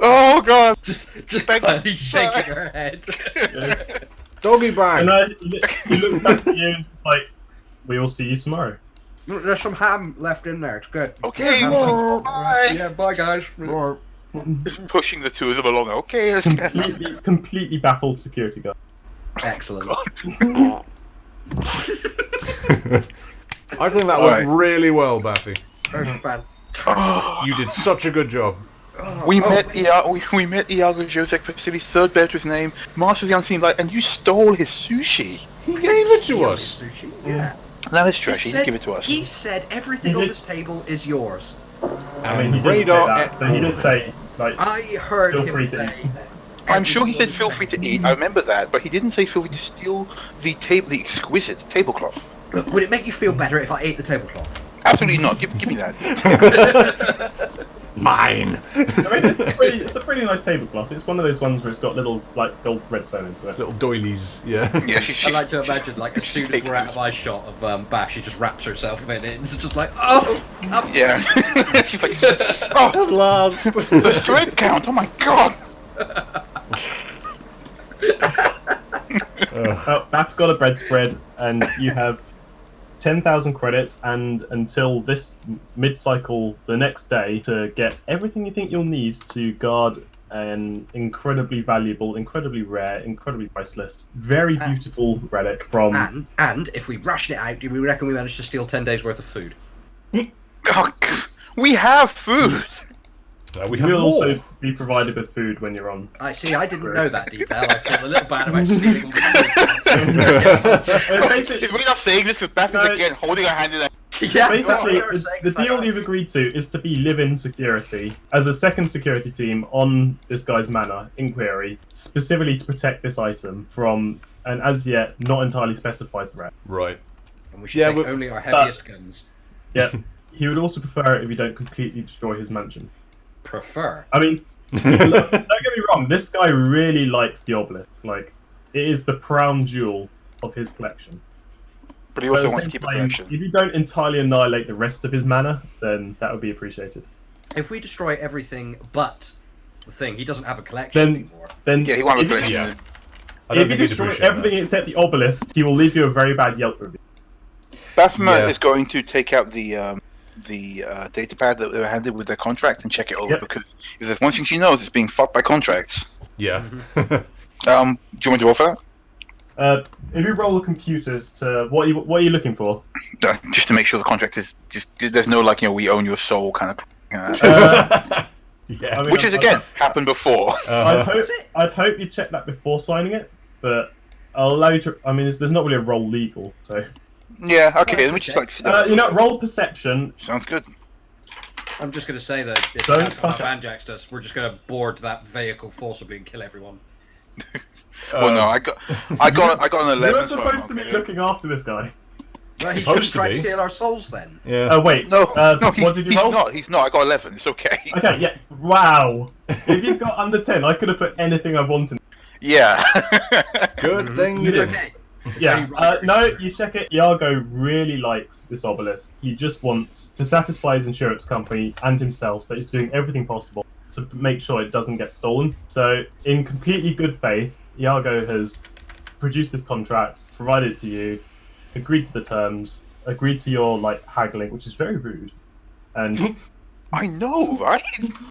Oh god. Just Thank quietly you. shaking her head. Doggy bag. and he looks back to you and just like, we will see you tomorrow. There's some ham left in there. It's good. Okay, More. bye. Yeah, bye guys. More. Just pushing the two of them along. Okay, let's go. Completely baffled security guard. Excellent. I think that Alright. went really well, Baffy. There's fan. You did such a good job. We met Iago Josek Vasili's third bear to his name, Master of the Unseen Light, and you stole his sushi. He gave it to us. Sushi. Yeah. That is trash. He didn't give it to us. He said everything He on did. this table is yours. I mean, he didn't radar say that, but he did say, like, I heard Feel him free to say. I'm sure he said feel free to eat. I remember that, but he didn't say feel free to steal the the exquisite tablecloth. Look, would it make you feel better if I ate the tablecloth? Absolutely not. Give me that. Mine. I mean, it's a pretty nice tablecloth. It's one of those ones where it's got little, like, gold thread sewn into it. Little doilies, yeah. Yeah, I like to imagine, like, as soon as we're out of eye shot of Bash, she just wraps herself in it. It's just like, oh, come yeah. She's like, oh, At last. the thread count. Oh my god. Oh, Bap's got a bread spread, and you have 10,000 credits, and until this mid-cycle the next day to get everything you think you'll need to guard an incredibly valuable, incredibly rare, incredibly priceless, very beautiful relic from... And if we rushed it out, do we reckon we managed to steal 10 days worth of food? Oh, we have food. We You have will more. also be provided with food when you're on. I see, I didn't know that detail. I feel a little bad about stealing all this food. Basically, We're not saying this because Beth is No. again holding her hand in her. Yeah, Basically, well, the deal you've agreed to is to be live-in security as a second security team on this guy's manor inquiry, specifically to protect this item from an as yet not entirely specified threat. Right. And we should Yeah, take but- only our heaviest guns. Yeah, he would also prefer it if you don't completely destroy his mansion. Prefer. I mean, look, don't get me wrong, this guy really likes the obelisk. Like, it is the crown jewel of his collection. But he But also at the wants to same keep a time, collection. if you don't entirely annihilate the rest of his manor, then that would be appreciated. If we destroy everything but the thing, he doesn't have a collection Then, anymore. then Yeah, he won't have a if you- collection. I don't If you think he'd destroy appreciate everything except the obelisk, he will leave you a very bad Yelp review. Baphomet Yeah. is going to take out the data pad that they were handed with their contract and check it over Yep. because if there's one thing she knows, it's being fucked by contracts. that. Yeah. Do you want me to roll for that? If you roll the computers to what are you looking for? Just to make sure the contract is just there's no like we own your soul kind of. Yeah. I mean, Which is I'd- again happened before. I'd hope you check that before signing it, but I'll allow you to. I mean, there's not really a roll legal, so Yeah. Okay. Let me just like. roll perception. Sounds good. I'm just going to say that if Don't that's how fuck it. Banjax us, we're just going to board that vehicle forcibly and kill everyone. Well, no, I got an 11. You're so supposed to be okay. looking after this guy. Well, he Supposed should to try to be. steal our souls then. Yeah. Oh wait, No, no, what did you he's roll? not. He's not. I got 11. It's okay. Okay, yeah. Wow. If you've got under 10, I could have put anything I wanted. Yeah. Good thing you It's did. okay. It's Yeah. only right. No, you check it. Iago really likes this obelisk. He just wants to satisfy his insurance company and himself that he's doing everything possible to make sure it doesn't get stolen. So, in completely good faith, Iago has produced this contract, provided it to you, agreed to the terms, agreed to your haggling, which is very rude. And I know, right?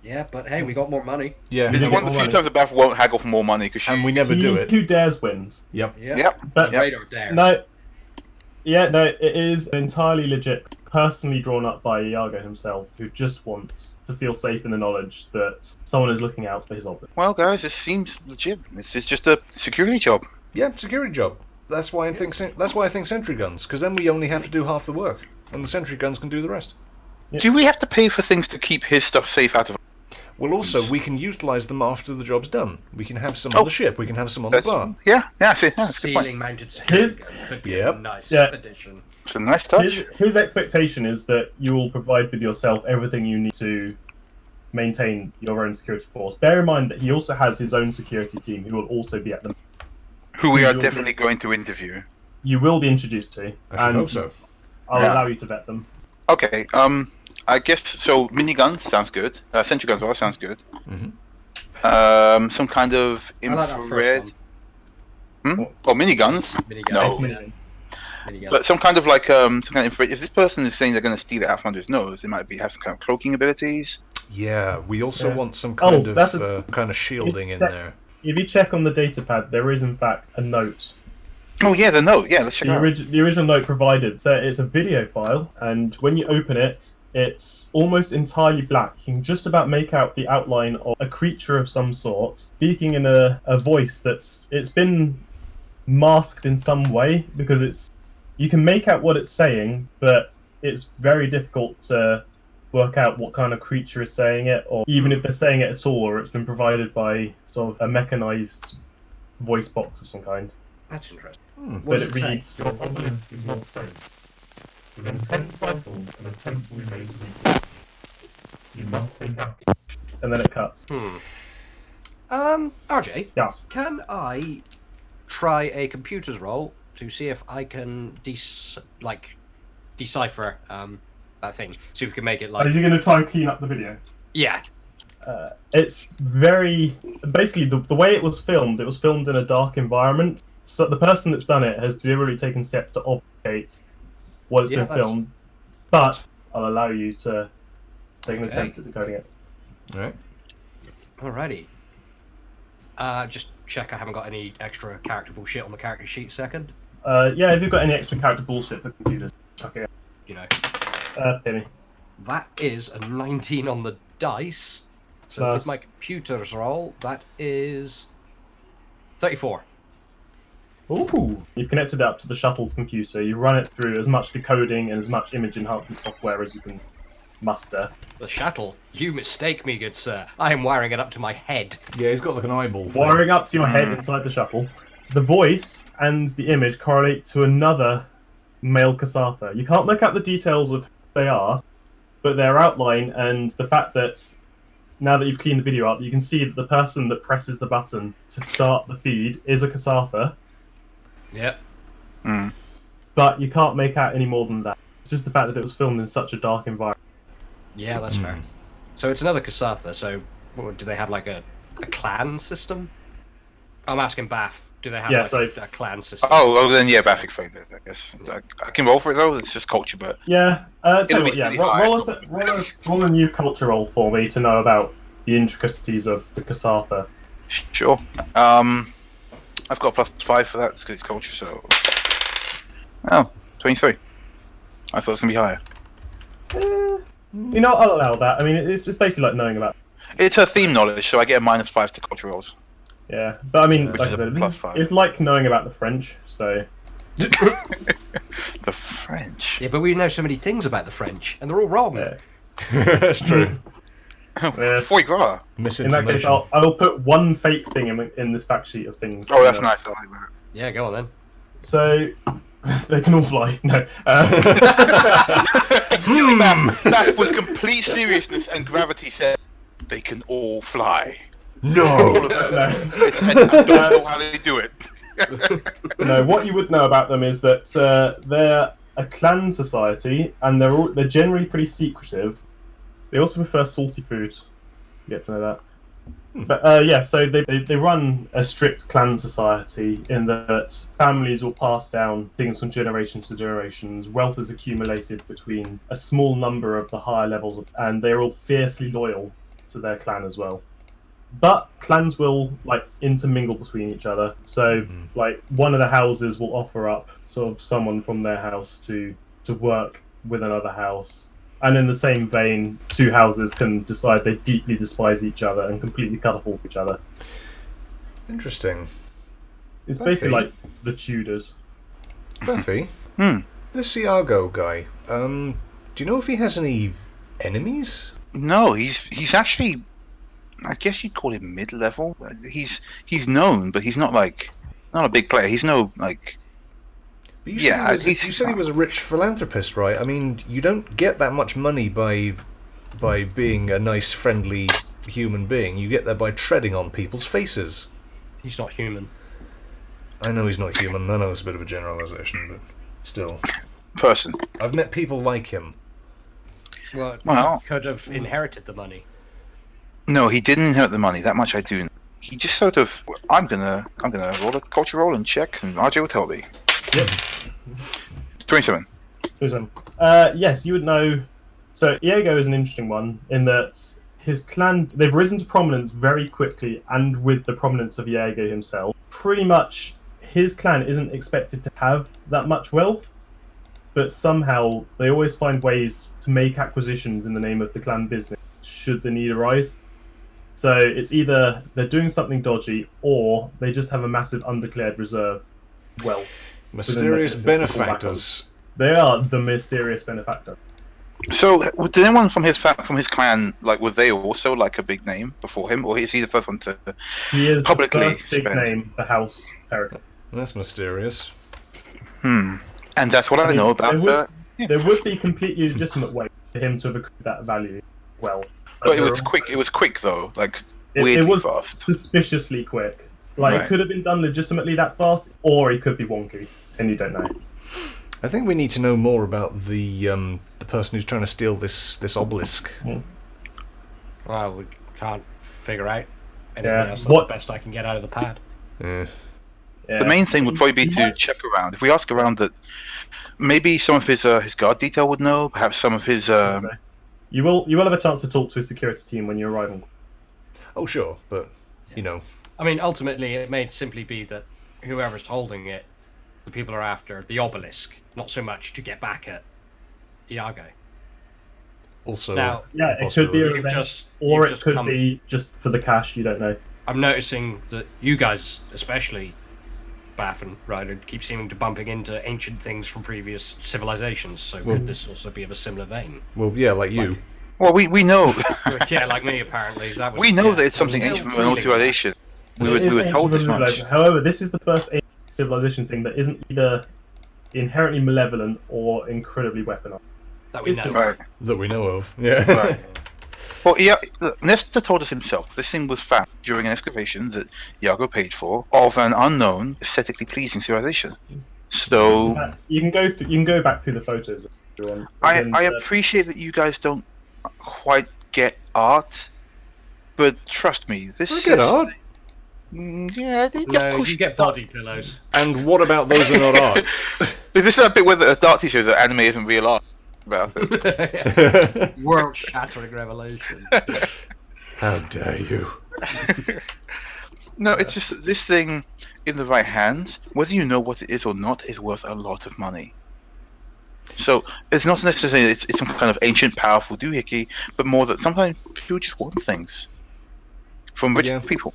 Yeah, but hey, we got more money. Yeah. This is one of the few times the Beth won't haggle for more money because she. And we never he do it. who dares wins. Yep. Yeah. Yep. But Yep. Radar dares. no, it is entirely legit, personally drawn up by Iago himself, who just wants to feel safe in the knowledge that someone is looking out for his obelisk. Well, guys, this seems legit. This is just a security job. Yeah. Security job. That's why I think. That's why I think sentry guns. Because then we only have to do half the work, and the sentry guns can do the rest. Yeah. Do we have to pay for things to keep his stuff safe out of? Well, also we can utilize them after the job's done. We can have some on the ship. We can have some on the bar. Yeah, I see. Yeah, that's a good point. Ceiling mounted security gun could be Yep. a nice Yeah. addition. It's a nice touch. His expectation is that you will provide with yourself everything you need to maintain your own security force. Bear in mind that he also has his own security team who will also be at the... Who we are You'll definitely going to interview. You will be introduced to, I should and hope so. I'll Yeah. allow you to vet them. Okay. I guess so. Miniguns sounds good. Sentry guns also sounds good. Some kind of I like that first infrared. one. Oh, miniguns. Minigun. No. It's minigun. There you go. But some kind of like some kind of information. If this person is saying they're going to steal it out from under his nose, it might be have some kind of cloaking abilities. Yeah, we also Yeah. want some kind that's of shielding in there. If you check on the datapad, there is in fact a note. Oh yeah, the note. Yeah, let's check it out. The original note provided. So it's a video file, and when you open it, it's almost entirely black. You can just about make out the outline of a creature of some sort, speaking in a voice it's been masked in some way, because you can make out what it's saying, but it's very difficult to work out what kind of creature is saying it, or even if they're saying it at all, or it's been provided by sort of a mechanized voice box of some kind. That's interesting. But What it does it say? reads, Your obelisk is not safe. Within 10 cycles, an attempt will be made to reach it. You must take action. and then it cuts. RJ, Yes. can I try a computer's roll to see if I can decipher that thing? See if we can make it Are like you going to try and clean up the video? yeah. It's very basically the way it was filmed in a dark environment, so the person that's done it has deliberately taken steps to obfuscate what has Yeah, been filmed, but I'll allow you to take an Okay. attempt at decoding it. All right. Alrighty. Just check I haven't got any extra character bullshit on the character sheet. Second, Yeah, if you've got any extra character bullshit for computers, chuck it you know, out. Hit me. that is a 19 on the dice. So Nice. with my computer's roll, that is 34. Ooh! You've connected it up to the shuttle's computer. You run it through as much decoding and as much image enhancement software as you can muster. The shuttle? You mistake me, good sir. I am wiring it up to my head. Yeah, he's got like an eyeball thing. Wiring up to your head inside the shuttle. The voice and the image correlate to another male Kasatha. You can't make out the details of who they are, but their outline and the fact that now that you've cleaned the video up, you can see that the person that presses the button to start the feed is a Kasatha, Yep. but you can't make out any more than that. It's just the fact that it was filmed in such a dark environment. Yeah, that's fair. So it's another Kasatha, so do they have like a clan system? I'm asking Bath. Do they have Yeah, like so- a clan system? Oh, then yeah, Baffic Fade, I guess. I can roll for it though. It's just culture, but Yeah, tell you It'll what, be yeah, pretty roll a new culture roll for me to know about the intricacies of the Kasatha. sure. I've got a +5 for that because it's culture. So, 23. I thought it was gonna be higher. You know, I'll allow that. I mean, it's basically like knowing about. It's a theme knowledge, so I get a -5 to culture rolls. Yeah, but I mean, Which like I is a said, this is, +5. it's like knowing about the French. So The French. Yeah, but we know so many things about the French, and they're all wrong. yeah. That's true. Yeah. Foie gras. In that case, Misinformation. I'll put one fake thing in this fact sheet of things. Oh, that's nice. I like that. Yeah, go on then. So they can all fly. No. That was complete seriousness, and gravity said they can all fly. No. no. And I don't know how they do it. No, what you would know about them is that they're a clan society, and they're generally pretty secretive. They also prefer salty foods. You get to know that. But yeah, so they run a strict clan society in that families will pass down things from generation to generations. Wealth is accumulated between a small number of the higher levels, and they're all fiercely loyal to their clan as well. But clans will like intermingle between each other. So like one of the houses will offer up sort of someone from their house to work with another house. And in the same vein, two houses can decide they deeply despise each other and completely cut off all each other. Interesting. It's I basically see. like the Tudors. Buffy, this Iago guy, do you know if he has any enemies? No, he's actually, I guess you'd call him mid-level. He's known, but he's not a big player. He's no like. But you Yeah, said you said he was a rich philanthropist, right? I mean, you don't get that much money by being a nice, friendly human being. You get that by treading on people's faces. He's not human. I know he's not human. I know it's a bit of a generalization, but still. Person. I've met people like him. Well, Well- he could have inherited the money. No, he didn't inherit the money. That much I do know. He just sort of. I'm gonna roll a culture roll and check, and RJ will tell me. Yep. 27. Yes, you would know. So Iago is an interesting one in that his clan, they've risen to prominence very quickly, and with the prominence of Iago himself, pretty much his clan isn't expected to have that much wealth, but somehow they always find ways to make acquisitions in the name of the clan business should the need arise. So it's either they're doing something dodgy, or they just have a massive undeclared reserve wealth. Mysterious benefactors. They are the mysterious benefactor. So, did anyone from his clan, like, were they also like a big name before him, or is he the first one to He is publicly the first big name, the House Pericle. That's mysterious. And that's what I know about. There would be completely legitimate way for him to have accrued that value. Well, But it was quick. It was quick though, like it weirdly was fast. suspiciously quick. Like Right. it could have been done legitimately that fast, or it could be wonky, and you don't know. I think we need to know more about the person who's trying to steal this obelisk. Well, we can't figure out anything Yeah. else. That's the best I can get out of the pad. Yeah. Yeah. The main thing would probably be to check around. If we ask around, that maybe some of his guard detail would know. Perhaps some of his. You will have a chance to talk to his security team when you arrive on. Oh, sure, but you know. I mean, ultimately, it may simply be that whoever's holding it, the people are after the obelisk, not so much to get back at Iago. Also, Now, Yeah, it could be a You've revenge, just- or you've it just could come- be just for the cash. You don't know. I'm noticing that you guys, especially Bath and Ryder, keep seeming to bumping into ancient things from previous civilizations. So could this also be of a similar vein? well, yeah, like you. Well, we know Yeah, like me apparently. That was, we know yeah, that it's something still ancient from an old feeling that. civilization. We were It is ancient told as much. civilization. However, this is the first ancient civilization thing that isn't either inherently malevolent or incredibly weaponized. That we It's know. just- Right. That we know of. Yeah. Right. Well, yeah, look, Nestor told us himself this thing was found during an excavation that Iago paid for of an unknown, aesthetically pleasing civilization. So You can go back through the photos. If you want. I And, appreciate that you guys don't quite get art, but trust me, this I get is- art. Yeah, of No, course you get body pillows. And what about those are not art? Is this that bit where the art teacher that anime isn't real art? About it? World-shattering revelation. How dare you? No, it's just that this thing in the right hands, whether you know what it is or not, is worth a lot of money. So it's not necessarily that it's some kind of ancient, powerful doohickey, but more that sometimes people just want things from rich Yeah. people.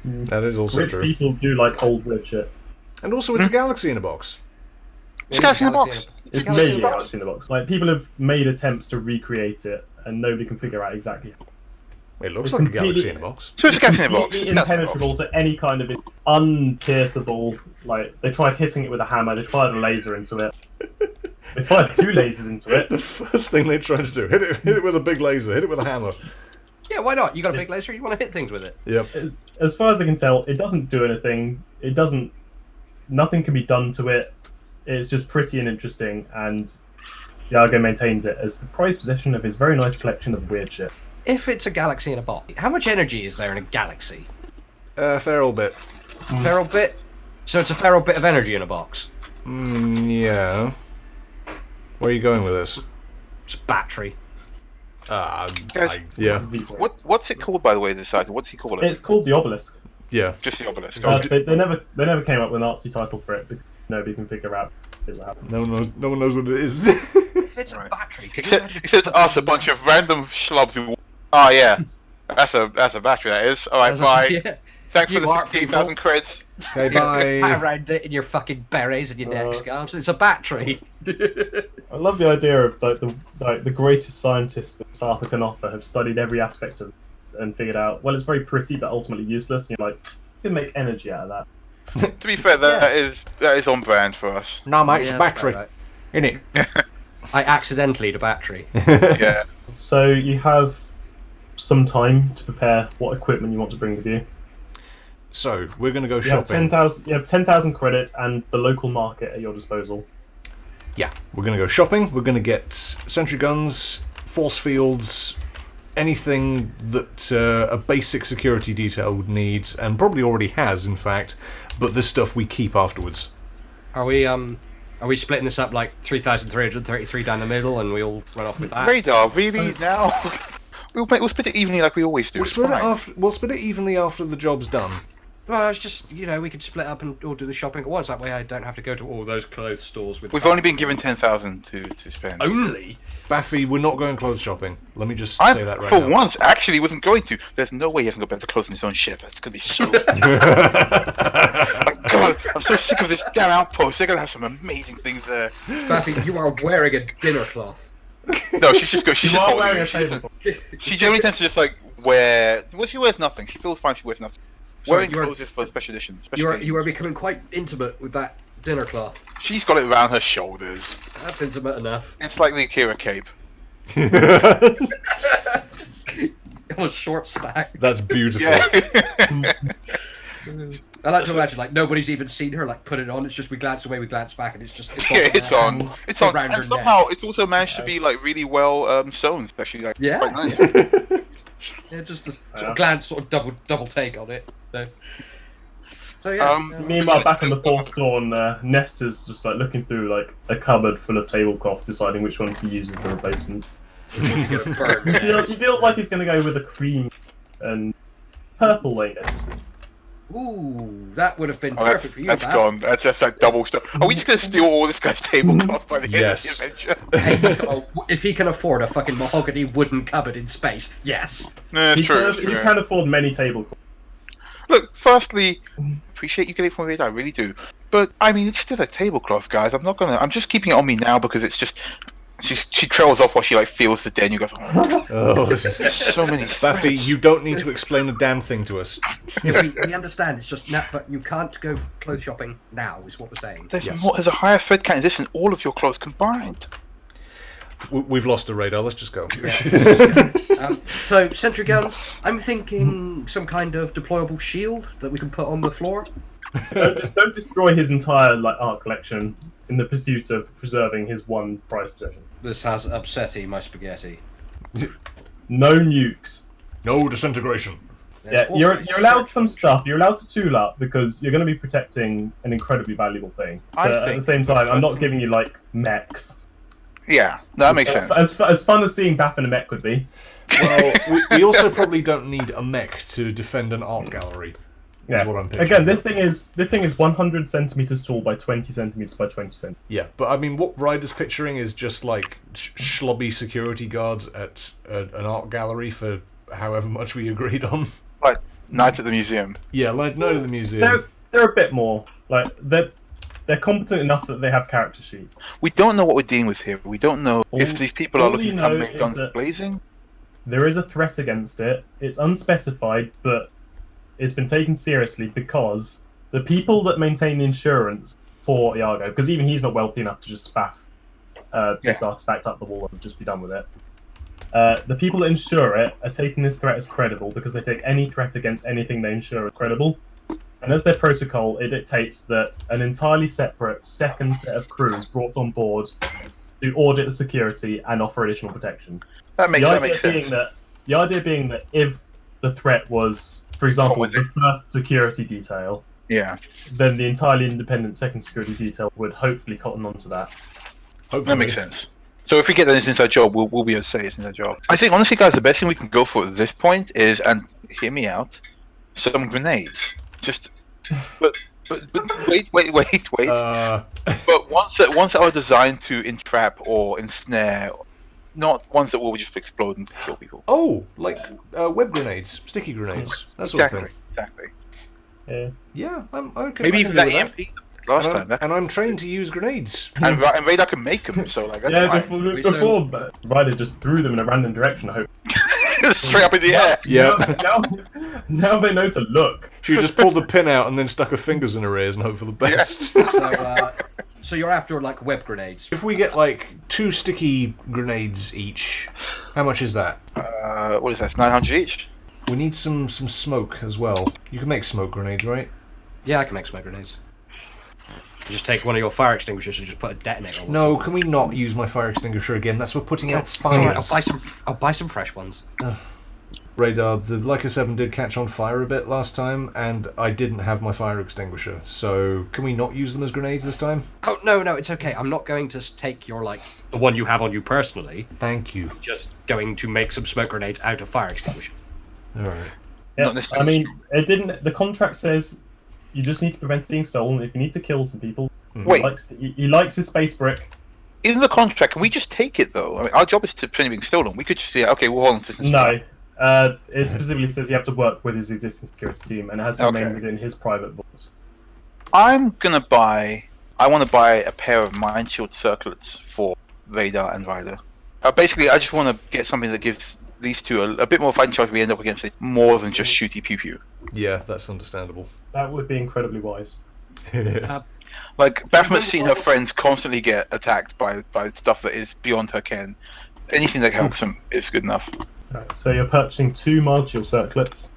That is also rich true. people do like old weird shit. And also, it's a galaxy in a box. It's Galaxy in a box. It's Galaxy maybe in a a box. galaxy in the box. Like people have made attempts to recreate it, and nobody can figure out exactly. It looks It's like a completely- galaxy in a box. So it's Galaxy in a box. Completely It's Galaxy in a box. impenetrable to any kind of unpierceable. Like they tried hitting it with a hammer, they fired a laser into it. They fired 2 lasers into it. The first thing they tried to do, hit it with a big laser, hit it with a hammer. Yeah, why not? You got a big It's- laser, you want to hit things with it. Yep. As far as they can tell, it doesn't do anything. It doesn't. Nothing can be done to it. It's just pretty and interesting, and Iago maintains it as the prized possession of his very nice collection of weird shit. If it's a galaxy in a box, how much energy is there in a galaxy? Fair old bit. Feral bit? So it's a feral bit of energy in a box. Yeah. Where are you going with this? It's battery. Yeah. What's it called, by the way? This item. What's he call it? It's called the Obelisk. Yeah. Just the obelisk. They never came up with an artsy title for it because nobody can figure out what happened. No one knows what it is. If it's a battery, could you imagine? He says us, a bunch of random schlubs who. Oh yeah, that's a battery. That is. All right, As a- bye. yeah. Thanks for You the are 15,000 creds. Okay, Pat bye. around it in your fucking berets and your neck scarves. It's a battery. I love the idea of the greatest scientists that Sartha can offer have studied every aspect of it and figured out. Well, it's very pretty, but ultimately useless. And you're like, you can make energy out of that. To be fair, that is on brand for us. No, mate, it's a Yeah, battery. right. Innit? I accidentally the battery. Yeah. So you have some time to prepare what equipment you want to bring with you. So, we're going to go You have shopping. 10,000 credits and the local market at your disposal. Yeah, we're going to go shopping. We're going to get sentry guns, force fields, anything that a basic security detail would need, and probably already has, in fact, but this stuff we keep afterwards. Are we Are we splitting this up like 3,333 down the middle, and we all run off with that? Radar, really now? We'll split it evenly like we always do. We'll It's split it fine. after. We'll split it evenly after the job's done. Well, it's just, we could split up and all do the shopping at once. That way I don't have to go to all those clothes stores with... We've only been given 10,000 to spend. Only? Baffy, we're not going clothes shopping. Let me just I, say that right for now. once, actually wasn't going to. There's no way he hasn't got better clothes on his own ship. That's gonna be so... My God, I'm so sick of this damn outpost. They're gonna have some amazing things there. Baffy, you are wearing a dinner cloth. No, she's just good. She's You just are holding wearing it. a tablecloth. She generally tends to just like wear... Well, she wears nothing. She feels fine, she wears nothing. Sorry, Wearing clothes is for special editions. You are becoming quite intimate with that dinner cloth. She's got it around her shoulders. That's intimate enough. It's like the Akira cape. On a short stack. That's beautiful. Yeah. I like to imagine, like, nobody's even seen her, like, put it on. It's just we glance away, we glance back, and it's just... Yeah, it's on. It's on. around And her somehow neck. it's also managed to be like really well sewn, especially like Yeah. quite nice. Yeah, just a sort of glance, sort of double take on it. So yeah. Meanwhile, back on the fourth floor, Nestor's just like looking through like a cupboard full of tablecloths, deciding which one to use as the replacement. He feels like he's going to go with a cream and purple lane edges. Ooh, that would have been Oh, perfect for you, that's Bab. gone. That's just like double stuff. Are we just gonna steal all this guy's tablecloth by the end Yes. of the adventure? Hey, he's got if he can afford a fucking mahogany wooden cupboard in space, yes. No, it's true. It's He true. can afford many tablecloths. Look, firstly, appreciate you getting it from me. I really do. But I mean, it's still a tablecloth, guys. I'm just keeping it on me now because it's just. She trails off while she like feels the den. You go, oh, Oh, so many. Baffy, threads. you don't need to explain a damn thing to us. Yes, we understand. It's just but you can't go clothes shopping now. Is what we're saying. There's a higher thread count in this than all of your clothes combined. We've lost a radar. Let's just go. So sentry guns. I'm thinking some kind of deployable shield that we can put on the floor. Don't destroy his entire like art collection in the pursuit of preserving his one prized possession. This has upsetty my spaghetti. No nukes. No disintegration. Yeah, you're allowed some stuff. You're allowed to tool up because you're going to be protecting an incredibly valuable thing. I But at think- the same time, I'm not giving you like mechs. Yeah, that makes sense. As fun as seeing Baff in a mech would be. Well, we also probably don't need a mech to defend an art gallery. Yeah. What I'm picturing. Again, this thing is 100 centimeters tall by 20 centimeters by 20 centimeters. Yeah, but I mean, what Ryder's picturing is just like schlubby security guards at an art gallery for however much we agreed on. Like Night at the Museum. Yeah, like Night at the Museum. They're a bit more like they're competent enough that they have character sheets. We don't know what we're dealing with here. We don't know if All- these people are all looking we to come know make is guns that- blazing. There is a threat against it. It's unspecified, but it's been taken seriously because the people that maintain the insurance for Iago, because even he's not wealthy enough to just spaff this artifact up the wall and just be done with it. The people that insure it are taking this threat as credible because they take any threat against anything they insure as credible. And as their protocol, it dictates that an entirely separate second set of crews brought on board to audit the security and offer additional protection. That makes The sense. idea being that if the threat was, for example, the first security detail, Yeah, then the entirely independent second security detail would hopefully cotton onto that. Hopefully. that makes sense. So if we get that it's inside job, we'll be able to say it's inside job. I think honestly, guys, the best thing we can go for at this point is, and hear me out, some grenades. Just, but wait. But ones that are designed to entrap or ensnare, not ones that will just explode and kill people. Oh, like web grenades, sticky grenades, that sort of thing. Exactly. Yeah. Yeah, I'm okay. Maybe I even can that do EMP last and, time. That, and I'm trained to use grenades. and Radar can make them, so like that's Yeah, fine. before Ryder just threw them in a random direction, I hope. Straight up in the air. Yeah. Now they know to look. She just pulled the pin out and then stuck her fingers in her ears and hope for the best. So you're after like web grenades. If we get like 2 sticky grenades each, how much is that? What is that? 900 each. We need some smoke as well. You can make smoke grenades, right? Yeah, I can make smoke grenades. You just take one of your fire extinguishers and just put a detonator on. No, can we not use my fire extinguisher again? That's for putting out It's alright, fires. I'll buy some fresh ones. Radar, the Laika 7 did catch on fire a bit last time, and I didn't have my fire extinguisher, so can we not use them as grenades this time? Oh, no, it's okay. I'm not going to take your, the one you have on you personally. Thank you. Just going to make some smoke grenades out of fire extinguishers. Alright. Yeah, Not necessarily. I mean, it didn't. The contract says you just need to prevent it being stolen. If you need to kill some people, Wait. He likes his space brick. In the contract, can we just take it though? I mean, our job is to prevent it being stolen. We could just say, okay, we're all on this. No. It specifically says you have to work with his existing security team, and it has to remain within his private vaults. I want to buy a pair of Mind Shield circlets for Radar and Ryder. Basically, I just want to get something that gives these two a bit more fighting chance. We end up against it more than just shooty pew pew. Yeah, that's understandable. That would be incredibly wise. Like Baphomet's seen her friends constantly get attacked by stuff that is beyond her ken. Anything that helps them is good enough. Right, so you're purchasing 2 module circlets.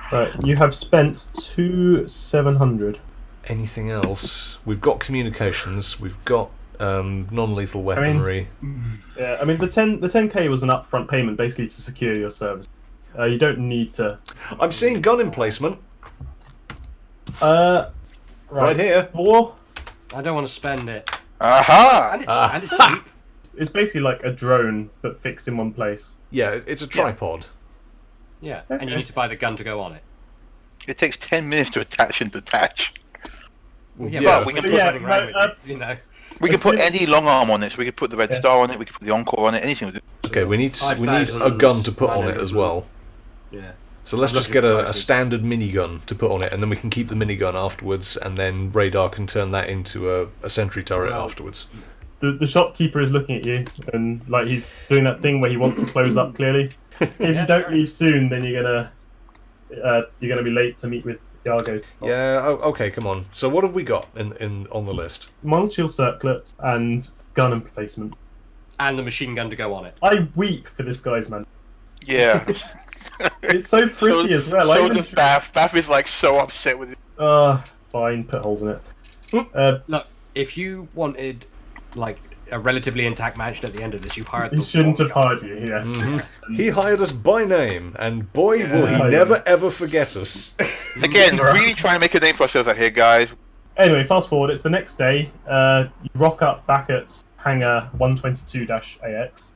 Right, you have spent 2,700. Anything else? We've got communications, we've got non-lethal weaponry. Yeah, I mean the 10k was an upfront payment basically to secure your service. You don't need to. I'm seeing gun emplacement. Right here. 4. I don't want to spend it. Aha! And it's cheap. It's basically like a drone, but fixed in one place. Yeah, it's a tripod. Yeah, and you need to buy the gun to go on it. It takes 10 minutes to attach and detach. Yeah, Yeah. but we can Yeah, put running around with it, you know. We could put As soon- any long arm on it, so we could put the Red Star on it, we could put the Encore on it, anything with it. Okay, we need a gun to put on it as well. Yeah. So let's I'm just looking get at a prices. standard minigun to put on it, and then we can keep the minigun afterwards, and then Radar can turn that into a sentry turret afterwards. The shopkeeper is looking at you, and like he's doing that thing where he wants to close up clearly. If you don't leave soon, then you're gonna be late to meet with Iago. Yeah, okay, come on. So what have we got in on the list? Monocule circlet and gun emplacement. And the machine gun to go on it. I weep for this guy's man. Yeah. It's so pretty as well. So does Bath. Bath is like so upset with it. Fine, put holes in it. Look, if you wanted like a relatively intact mansion at the end of this, you hired. He shouldn't have hired you. Yes. He hired us by name, and boy, will he never ever forget us. Again, really trying to make a name for ourselves out here, guys. Anyway, fast forward. It's the next day. You rock up back at hangar 122-AX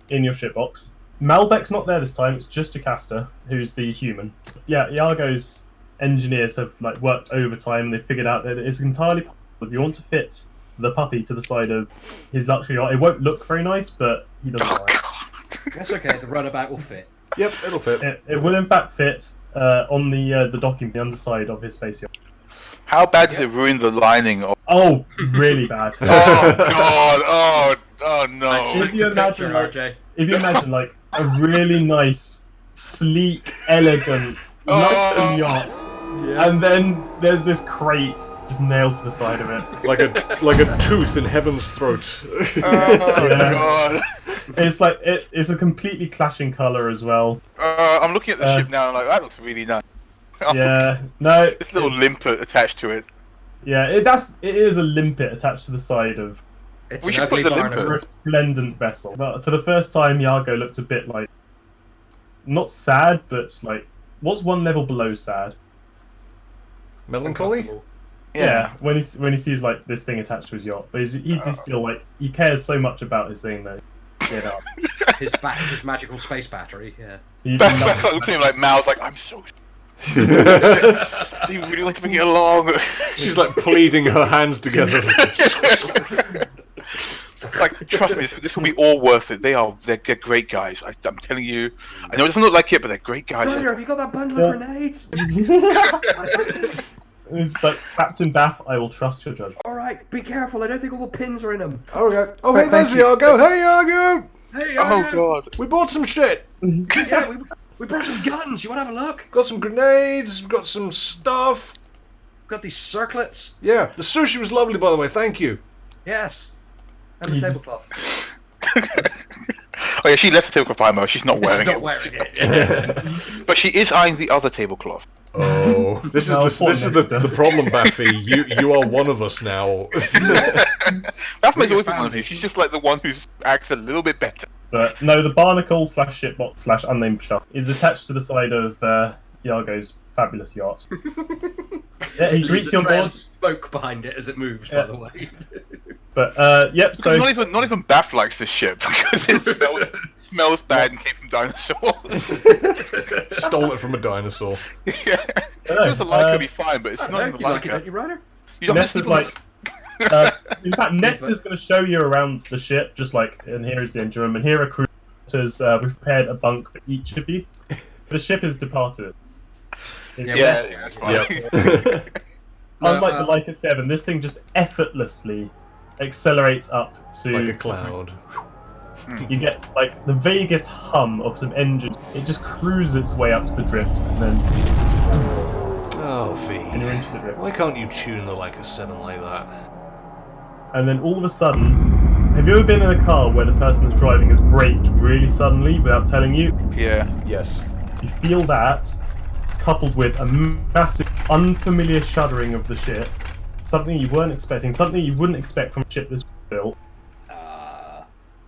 in your shipbox. Malbec's not there this time. It's just Jocasta, who's the human. Yeah, Iago's engineers have like worked overtime. They figured out that it's entirely possible if you want to fit the puppy to the side of his luxury yacht. It won't look very nice, but he doesn't mind. That's okay. The runabout will fit. Yep, it'll fit. It will in fact fit on the docking, the underside of his space yacht. How bad does it ruin the lining of... Oh, really bad. Oh, God. Oh, no. If you imagine, like, RJ. if you imagine like a really nice, sleek, elegant luxury yacht, and then there's this crate just nailed to the side of it. like a tooth in heaven's throat. Oh, Yeah. God. It's like it's a completely clashing color as well. I'm looking at the ship now and I'm like, that looks really nice. Yeah, no, This little limpet attached to it. yeah, it is a limpet attached to the side of It's We an should ugly put the a barnacle. resplendent vessel. But for the first time, Iago looked a bit like not sad, but like what's one level below sad? Melancholy? Yeah, when he sees like this thing attached to his yacht, but he's still like he cares so much about his thing though. Get up. His magical space battery. Yeah. He Bath loves looking at him like Mal's like, I'm so... You really want to bring it along? She's like pleading her hands together. Like, trust me, this will be all worth it. They're great guys. I'm telling you. I know it doesn't look like it, but they're great guys. Ryder, have you got that bundle of grenades? It's like Captain Bath. I will trust your judgment. All right, be careful. I don't think all the pins are in them. Okay. Oh, hey, there's Iago. Hey, Iago. Hey, Oh, God. We bought some shit. Yeah, we brought some guns. You want to have a look? Got some grenades. We've got some stuff. Got these circlets. Yeah, the sushi was lovely, by the way. Thank you. Yes. And the You tablecloth. Oh, yeah, she left the tablecloth behind her. She's not wearing Not it. wearing it. But she is eyeing the other tablecloth. Oh, this No, is poor the Nexter. problem, Baffy. You are one of us now. That's always been one of you. She's just like the one who acts a little bit better. But no, the barnacle / shipbox / unnamed shuttle is attached to the side of Iago's fabulous yacht. Yeah, he greets you on board. Smoke behind it as it moves, by the way. But yep. So not even Bath likes this ship because it smells bad and came from dinosaurs. Stole it from a dinosaur. Yeah, it's a Laika be fine, but it's not even You a like it, Laika. don't you, Ryder? You don't Nesta's see like. In fact, Nesta's going to show you around the ship, just like, and here is the engine room, and here are crew quarters. We've prepared a bunk for each of you. The ship has departed. Yeah, that's fine. Unlike the Laika 7, this thing just effortlessly accelerates up to Like a cloud. You get like the vaguest hum of some engines. It just cruises its way up to the drift, and then Oh, and you're V. into the drift. Why can't you tune the Laika 7 like that? And then all of a sudden, have you ever been in a car where the person that's driving has braked really suddenly without telling you? Yeah. Yes. You feel that, coupled with a massive, unfamiliar shuddering of the ship, something you weren't expecting, something you wouldn't expect from a ship this built.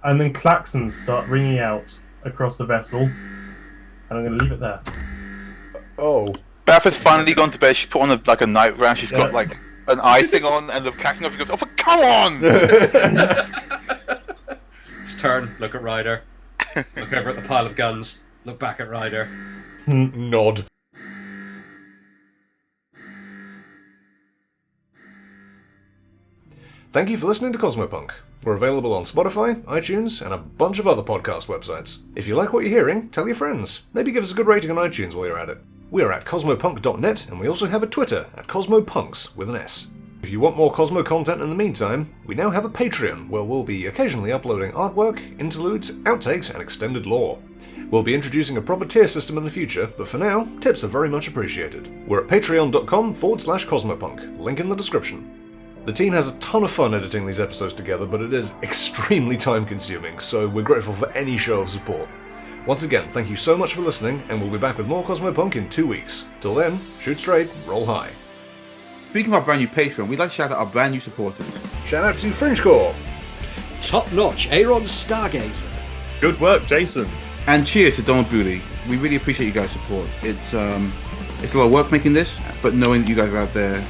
And then klaxons start ringing out across the vessel, and I'm going to leave it there. Oh. Bath has finally gone to bed. She's put on a nightgown. She's got like an eye thing on, and the clacking off. She goes, "Oh, come on!" Just turn, look at Ryder, look over at the pile of guns, look back at Ryder. Nod. Thank you for listening to Cosmopunk. We're available on Spotify, iTunes, and a bunch of other podcast websites. If you like what you're hearing, tell your friends. Maybe give us a good rating on iTunes while you're at it. We are at cosmopunk.net, and we also have a Twitter at cosmopunks with an S. If you want more Cosmo content in the meantime, we now have a Patreon where we'll be occasionally uploading artwork, interludes, outtakes, and extended lore. We'll be introducing a proper tier system in the future, but for now, tips are very much appreciated. We're at patreon.com/cosmopunk, link in the description. The team has a ton of fun editing these episodes together, but it is extremely time consuming, so we're grateful for any show of support. Once again, thank you so much for listening, and we'll be back with more Cosmopunk in 2 weeks. Till then, shoot straight, roll high. Speaking of our brand new Patreon, we'd like to shout out our brand new supporters. Shout out to Fringe Corps. Top notch, Aaron Stargazer. Good work, Jason. And cheers to Donald Booley. We really appreciate you guys' support. It's a lot of work making this, but knowing that you guys are out there,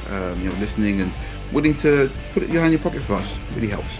listening and willing to put your hand in your pocket for us really helps.